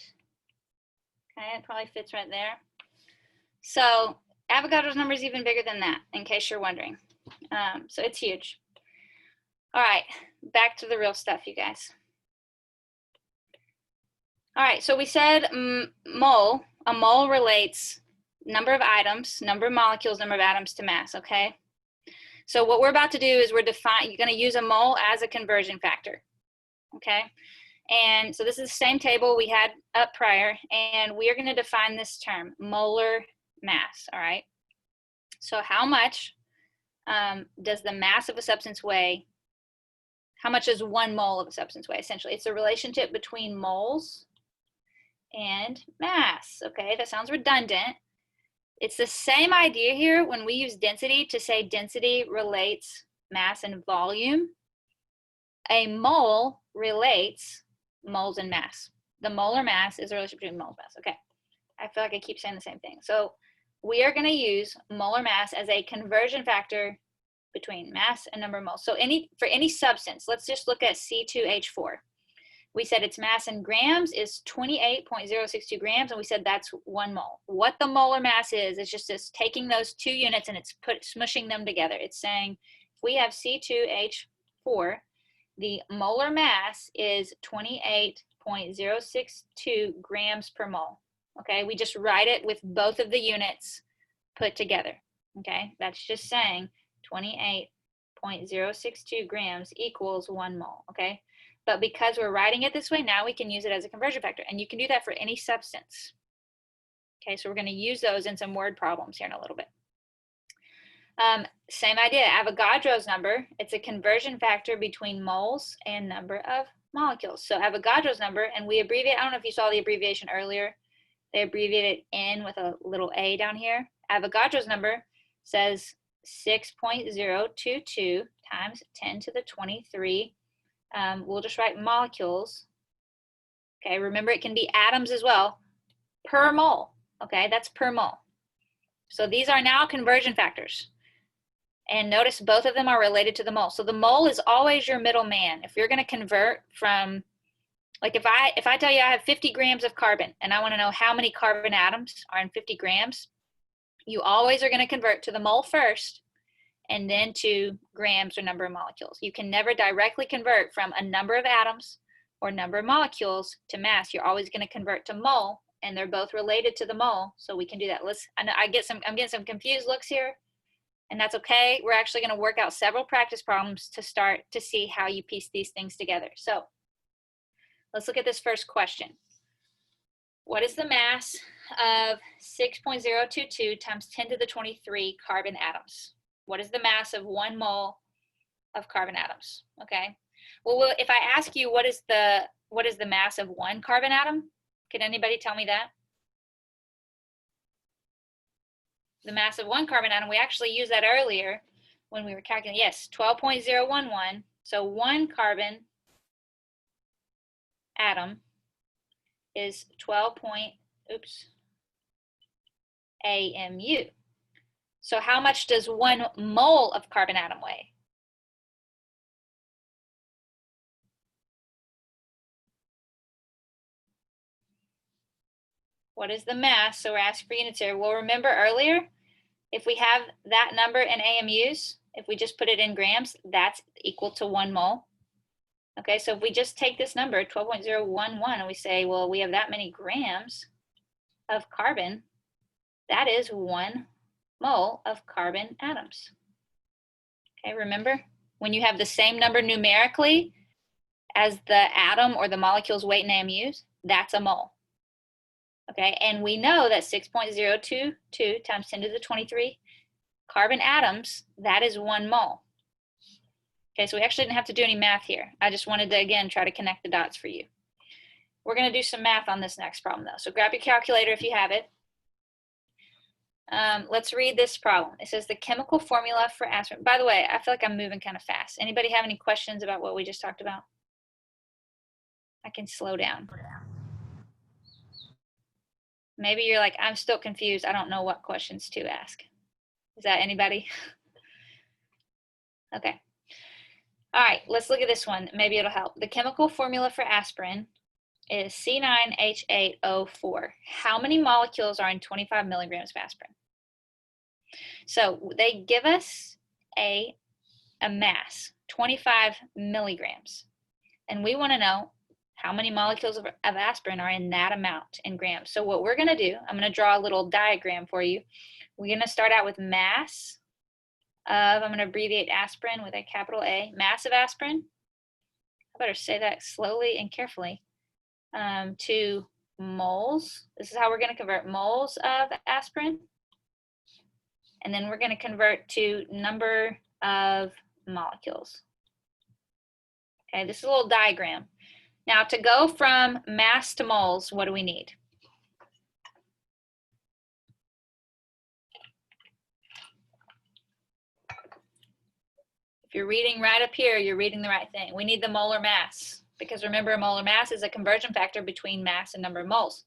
Okay, it probably fits right there. So Avogadro's number is even bigger than that, in case you're wondering. So it's huge. All right, back to the real stuff, you guys. All right, so we said mole. A mole relates number of items, number of molecules, number of atoms to mass, okay? So what we're about to do is you're going to use a mole as a conversion factor, okay? And so this is the same table we had up prior, and we are going to define this term, molar mass, all right? So how much does the mass of a substance weigh? How much does 1 mole of a substance weigh, essentially? It's a relationship between moles and mass, okay? That sounds redundant. It's the same idea here when we use density to say density relates mass and volume. A mole relates moles and mass. The molar mass is a relationship between moles and mass. Okay, I feel like I keep saying the same thing. So we are going to use molar mass as a conversion factor between mass and number of moles. So for any substance, let's just look at C2H4. We said its mass in grams is 28.062 grams, and we said that's 1 mole. What the molar mass is just this taking those 2 units and it's smushing them together. It's saying if we have C2H4 the molar mass is 28.062 grams per mole. Okay, we just write it with both of the units put together. Okay, that's just saying 28.062 grams equals 1 mole. Okay, but because we're writing it this way, now we can use it as a conversion factor, and you can do that for any substance. Okay, so we're going to use those in some word problems here in a little bit. Same idea, Avogadro's number, it's a conversion factor between moles and number of molecules. So Avogadro's number, and we abbreviate, I don't know if you saw the abbreviation earlier, they abbreviated N with a little a down here. Avogadro's number says 6.022 times 10 to the 23. We'll just write molecules. Okay, remember it can be atoms as well, per mole. Okay, that's per mole. So these are now conversion factors. And notice both of them are related to the mole. So the mole is always your middleman. If you're going to convert from, like if I tell you I have 50 grams of carbon and I want to know how many carbon atoms are in 50 grams, you always are going to convert to the mole first and then to grams or number of molecules. You can never directly convert from a number of atoms or number of molecules to mass. You're always going to convert to mole, and they're both related to the mole, so we can do that. I'm getting some confused looks here, and that's okay. We're actually going to work out several practice problems to start to see how you piece these things together. So let's look at this first question. What is the mass of 6.022 times 10 to the 23 carbon atoms? What is the mass of 1 mole of carbon atoms? Okay. Well, if I ask you what is the mass of 1 carbon atom, can anybody tell me that? The mass of 1 carbon atom, we actually used that earlier when we were calculating. Yes, 12.011. So 1 carbon atom is 12 AMU. So how much does 1 mole of carbon atom weigh? What is the mass? So we're asking for units here. Well, remember earlier, if we have that number in AMUs, if we just put it in grams, that's equal to 1 mole. Okay, so if we just take this number, 12.011, and we say, well, we have that many grams of carbon, that is 1 mole of carbon atoms. Okay, remember, when you have the same number numerically as the atom or the molecule's weight in AMUs, that's a mole. Okay, and we know that 6.022 times 10 to the 23 carbon atoms, that is 1 mole. Okay, so we actually didn't have to do any math here. I just wanted to, again, try to connect the dots for you. We're going to do some math on this next problem, though. So grab your calculator if you have it. Let's read this problem. It says the chemical formula for aspirin. By the way, I feel like I'm moving kind of fast. Anybody have any questions about what we just talked about? I can slow down. Maybe you're like, I'm still confused. I don't know what questions to ask. Is that anybody? Okay. All right, let's look at this one. Maybe it'll help. The chemical formula for aspirin is C9H8O4. How many molecules are in 25 milligrams of aspirin? So they give us a mass, 25 milligrams. And we want to know how many molecules of aspirin are in that amount in grams. So what we're going to do, I'm going to draw a little diagram for you. We're going to start out with mass of, I'm going to abbreviate aspirin with a capital A, mass of aspirin. I better say that slowly and carefully, to moles. This is how we're going to convert moles of aspirin. And then we're going to convert to number of molecules. Okay, this is a little diagram. Now to go from mass to moles, what do we need? If you're reading right up here, you're reading the right thing. We need the molar mass, because remember, a molar mass is a conversion factor between mass and number of moles.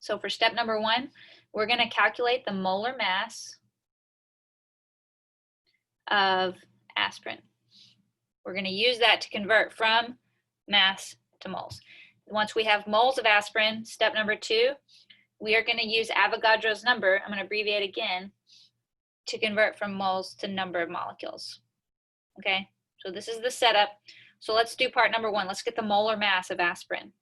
So for step number 1, we're going to calculate the molar mass of aspirin. We're going to use that to convert from mass to moles. Once we have moles of aspirin, step number 2, we are going to use Avogadro's number, I'm going to abbreviate again, to convert from moles to number of molecules. Okay, so this is the setup. So let's do part number 1. Let's get the molar mass of aspirin.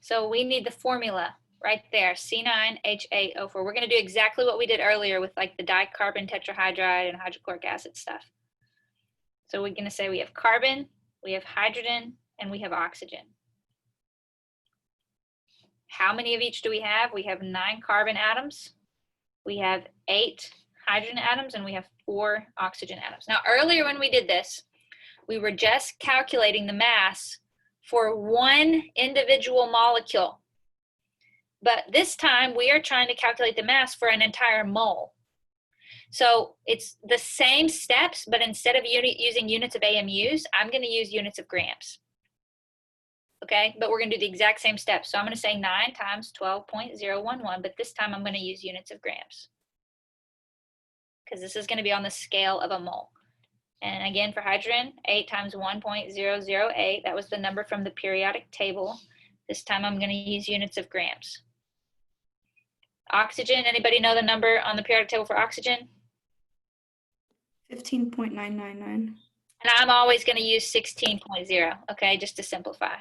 So we need the formula right there, C9H8O4. We're going to do exactly what we did earlier with like the dicarbon tetrahydride and hydrochloric acid stuff. So we're going to say we have carbon, we have hydrogen, and we have oxygen. How many of each do we have? We have 9 carbon atoms, we have 8 hydrogen atoms, and we have 4 oxygen atoms. Now earlier when we did this, we were just calculating the mass for one individual molecule. But this time we are trying to calculate the mass for an entire mole. So it's the same steps, but instead of using units of AMUs, I'm going to use units of grams. Okay, but we're going to do the exact same steps. So I'm going to say 9 times 12.011, but this time I'm going to use units of grams because this is going to be on the scale of a mole. And again, for hydrogen, 8 times 1.008, that was the number from the periodic table. This time I'm going to use units of grams. Oxygen, anybody know the number on the periodic table for oxygen? 15.999. And I'm always going to use 16.0, okay, just to simplify.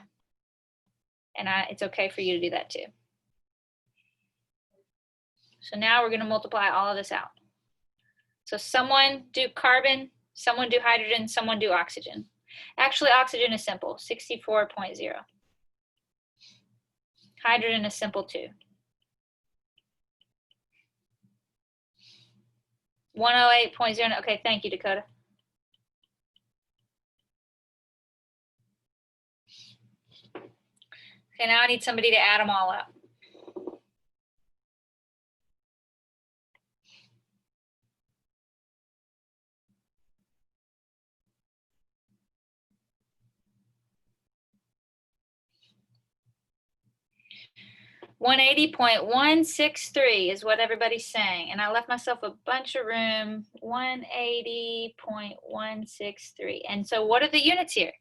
And it's okay for you to do that too. So now we're going to multiply all of this out. So someone do carbon, someone do hydrogen, someone do oxygen. Actually, oxygen is simple, 64.0. Hydrogen is simple too. 108.0, okay, thank you, Dakota. Okay, now I need somebody to add them all up. $180.163 is what everybody's saying. And I left myself a bunch of room, 180.163. And so what are the units here?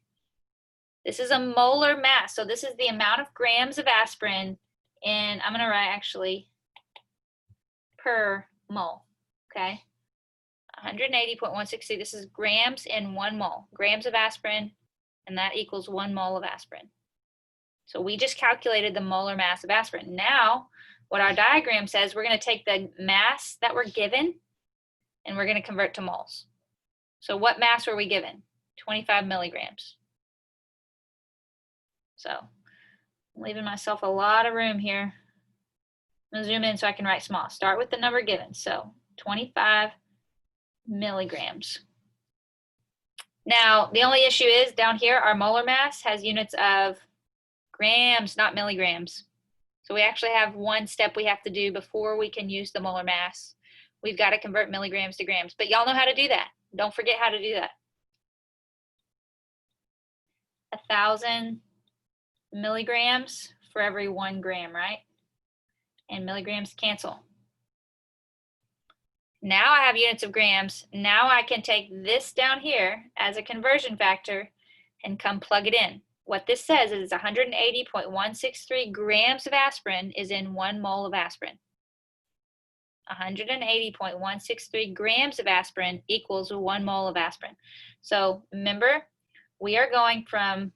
This is a molar mass. So this is the amount of grams of aspirin in, I'm going to write actually per mole, okay? 180.163, this is grams in 1 mole. Grams of aspirin, and that equals 1 mole of aspirin. So we just calculated the molar mass of aspirin. Now, what our diagram says, we're going to take the mass that we're given, and we're going to convert to moles. So what mass were we given? 25 milligrams. So I'm leaving myself a lot of room here. I'm going to zoom in so I can write small. Start with the number given. So 25 milligrams. Now, the only issue is down here, our molar mass has units of grams, not milligrams. So we actually have one step we have to do before we can use the molar mass. We've got to convert milligrams to grams. But y'all know how to do that. Don't forget how to do that. 1,000 milligrams for every 1 gram, right? And milligrams cancel. Now I have units of grams. Now I can take this down here as a conversion factor and come plug it in. What this says is 180.163 grams of aspirin is in 1 mole of aspirin. 180.163 grams of aspirin equals 1 mole of aspirin. So remember, we are going from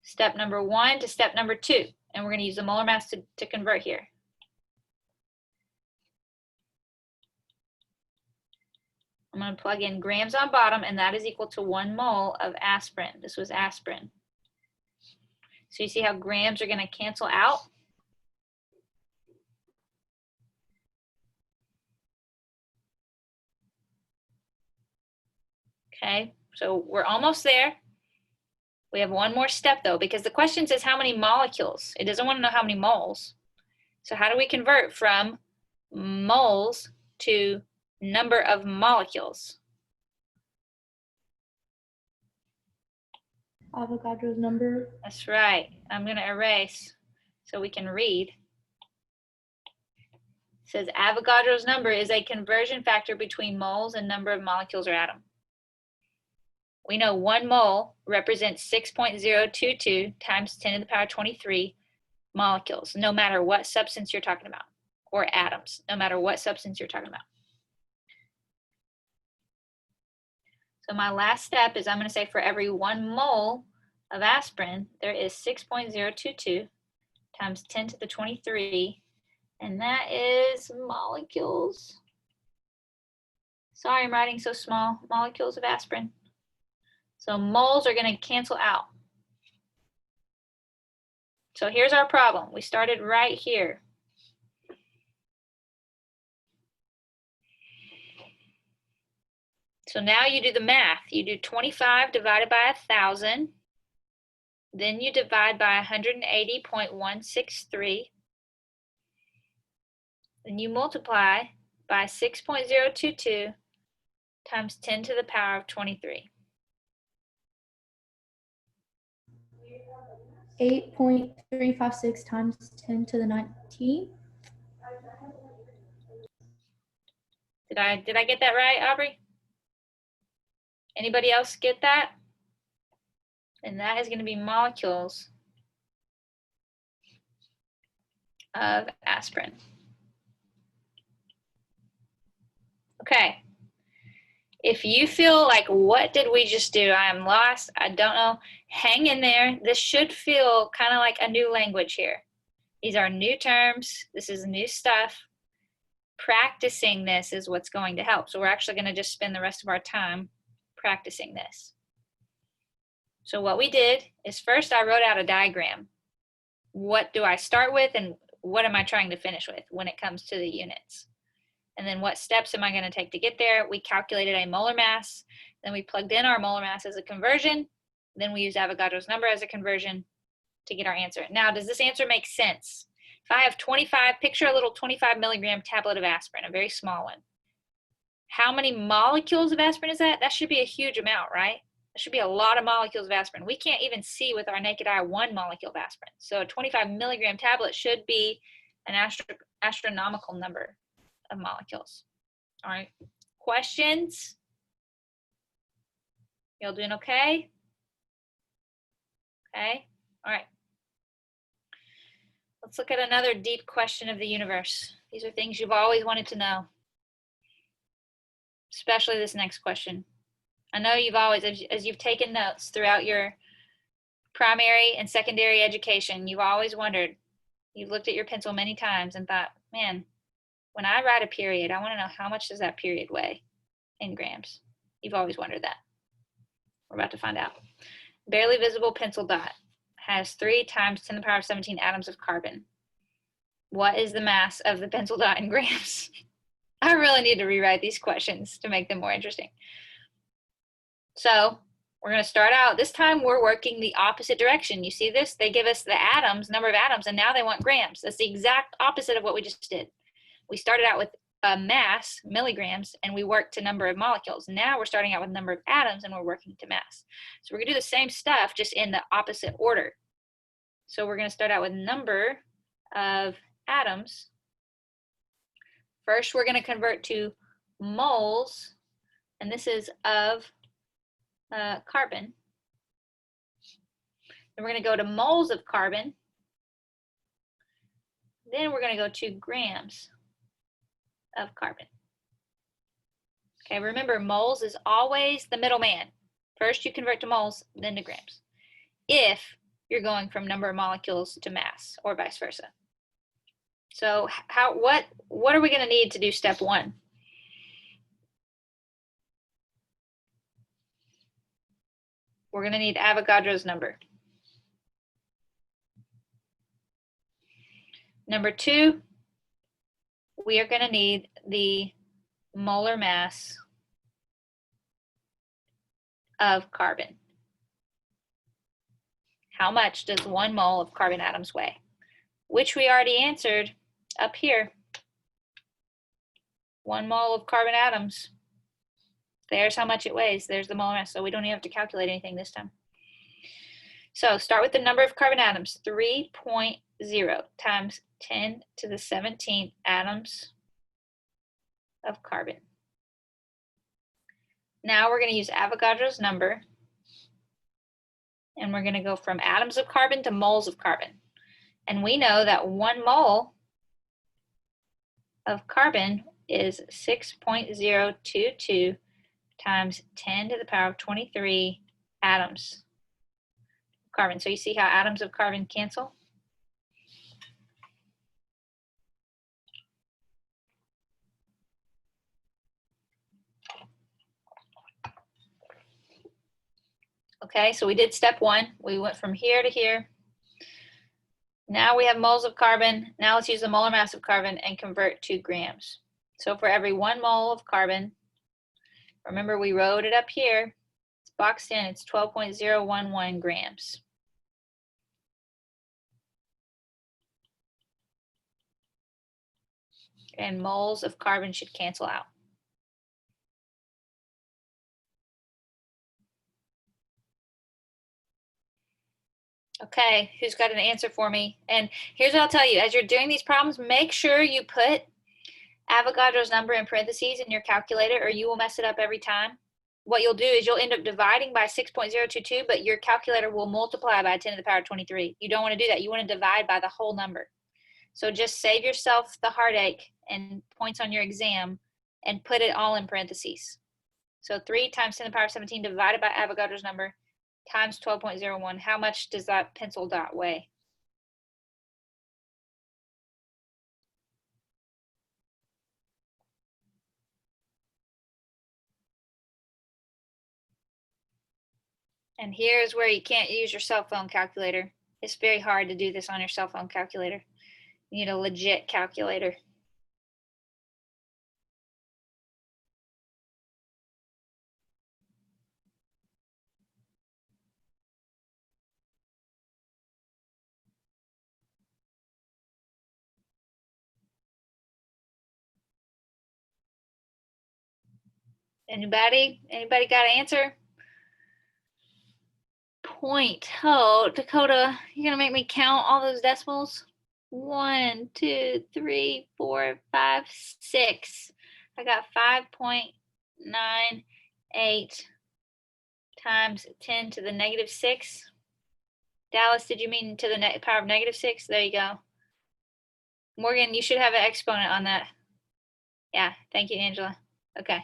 step number 1 to step number 2, and we're going to use the molar mass to convert here. I'm going to plug in grams on bottom, and that is equal to 1 mole of aspirin. This was aspirin. So you see how grams are going to cancel out? Okay, so we're almost there. We have one more step though, because the question says how many molecules. It doesn't want to know how many moles. So how do we convert from moles to number of molecules? Avogadro's number. That's right. I'm going to erase so we can read. It says Avogadro's number is a conversion factor between moles and number of molecules or atom. We know 1 mole represents 6.022 times 10 to the power 23 molecules, no matter what substance you're talking about, or atoms, no matter what substance you're talking about. So my last step is I'm going to say for every 1 mole of aspirin, there is 6.022 times 10 to the 23, and that is molecules. Sorry, I'm writing so small. Molecules of aspirin. So moles are going to cancel out. So here's our problem. We started right here. So now you do the math. You do 25 divided by 1,000. Then you divide by 180.163. Then you multiply by 6.022 times 10 to the power of 23. 8.356 times 10 to the 19. Did I get that right, Aubrey? Anybody else get that? And that is going to be molecules of aspirin. Okay. If you feel like, what did we just do? I am lost. I don't know. Hang in there. This should feel kind of like a new language here. These are new terms. This is new stuff. Practicing this is what's going to help. So we're actually going to just spend the rest of our time practicing this. So what we did is first I wrote out a diagram. What do I start with and what am I trying to finish with when it comes to the units? And then what steps am I going to take to get there? We calculated a molar mass. Then we plugged in our molar mass as a conversion. Then we used Avogadro's number as a conversion to get our answer. Now, does this answer make sense? If I have 25, picture a little 25 milligram tablet of aspirin, a very small one. How many molecules of aspirin is that? That should be a huge amount, right? That should be a lot of molecules of aspirin. We can't even see with our naked eye 1 molecule of aspirin. So a 25 milligram tablet should be an astronomical number of molecules. All right, questions? Y'all doing okay? Okay, all right. Let's look at another deep question of the universe. These are things you've always wanted to know, especially this next question. I know you've always, as you've taken notes throughout your primary and secondary education, you've always wondered, you've looked at your pencil many times and thought, man, when I write a period, I want to know how much does that period weigh in grams. You've always wondered that. We're about to find out. Barely visible pencil dot has 3 times 10 to the power of 17 atoms of carbon. What is the mass of the pencil dot in grams? I really need to rewrite these questions to make them more interesting. So we're going to start out. This time we're working the opposite direction. You see this? They give us the atoms, number of atoms, and now they want grams. That's the exact opposite of what we just did. We started out with a mass, milligrams, and we worked to number of molecules. Now we're starting out with number of atoms and we're working to mass. So we're going to do the same stuff, just in the opposite order. So we're going to start out with number of atoms. First, we're going to convert to moles, and this is of carbon. Then we're going to go to moles of carbon. Then we're going to go to grams of carbon. Okay, remember, moles is always the middleman. First you convert to moles, then to grams, if you're going from number of molecules to mass, or vice versa. So what are we going to need to do step 1? We're going to need Avogadro's number. Number 2, we are going to need the molar mass of carbon. How much does 1 mole of carbon atoms weigh? Which we already answered up here. 1 mole of carbon atoms. There's how much it weighs. There's the molar mass. So we don't even have to calculate anything this time. So start with the number of carbon atoms. 3.0 times 10 to the 17th atoms of carbon. Now we're going to use Avogadro's number. And we're going to go from atoms of carbon to moles of carbon. And we know that 1 mole of carbon is 6.022 times 10 to the power of 23 atoms of carbon. So you see how atoms of carbon cancel? Okay, so we did step 1. We went from here to here. Now we have moles of carbon. Now let's use the molar mass of carbon and convert to grams. So for every 1 mole of carbon, remember we wrote it up here, it's boxed in, it's 12.011 grams. And moles of carbon should cancel out. Okay, who's got an answer for me? And here's what I'll tell you, as you're doing these problems, make sure you put Avogadro's number in parentheses in your calculator or you will mess it up every time. What you'll do is you'll end up dividing by 6.022, but your calculator will multiply by 10 to the power of 23. You don't want to do that. You want to divide by the whole number. So just save yourself the heartache and points on your exam and put it all in parentheses. So 3 times 10 to the power of 17 divided by Avogadro's number times 12.01. How much does that pencil dot weigh? And here's where you can't use your cell phone calculator. It's very hard to do this on your cell phone calculator. You need a legit calculator. Anybody got an answer? Point. Oh, Dakota, you're gonna make me count all those decimals? 1, 2, 3, 4, 5, 6. I got 5.98 times 10 to the negative 6. Dallas, did you mean to the power of negative 6? There you go. Morgan, you should have an exponent on that. Yeah, thank you, Angela. Okay,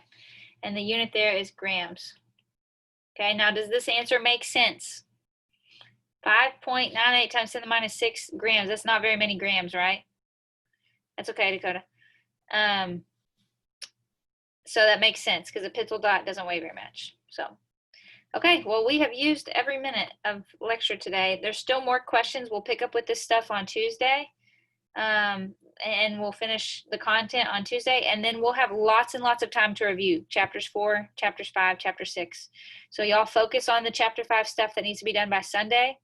and the unit there is grams. Okay, now does this answer make sense? 5.98 times 10 to the minus 6 grams. That's not very many grams, right? That's okay, Dakota. So that makes sense because a pencil dot doesn't weigh very much. So, okay, well, we have used every minute of lecture today. There's still more questions. We'll pick up with this stuff on Tuesday. And we'll finish the content on Tuesday, and then we'll have lots and lots of time to review chapters 4, chapters 5, chapter 6. So y'all focus on the chapter 5 stuff that needs to be done by Sunday.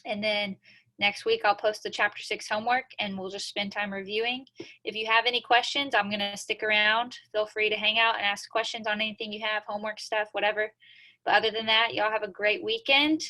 And then next week I'll post the chapter 6 homework and we'll just spend time reviewing. If you have any questions, I'm going to stick around. Feel free to hang out and ask questions on anything you have, homework stuff, whatever. But other than that, y'all have a great weekend.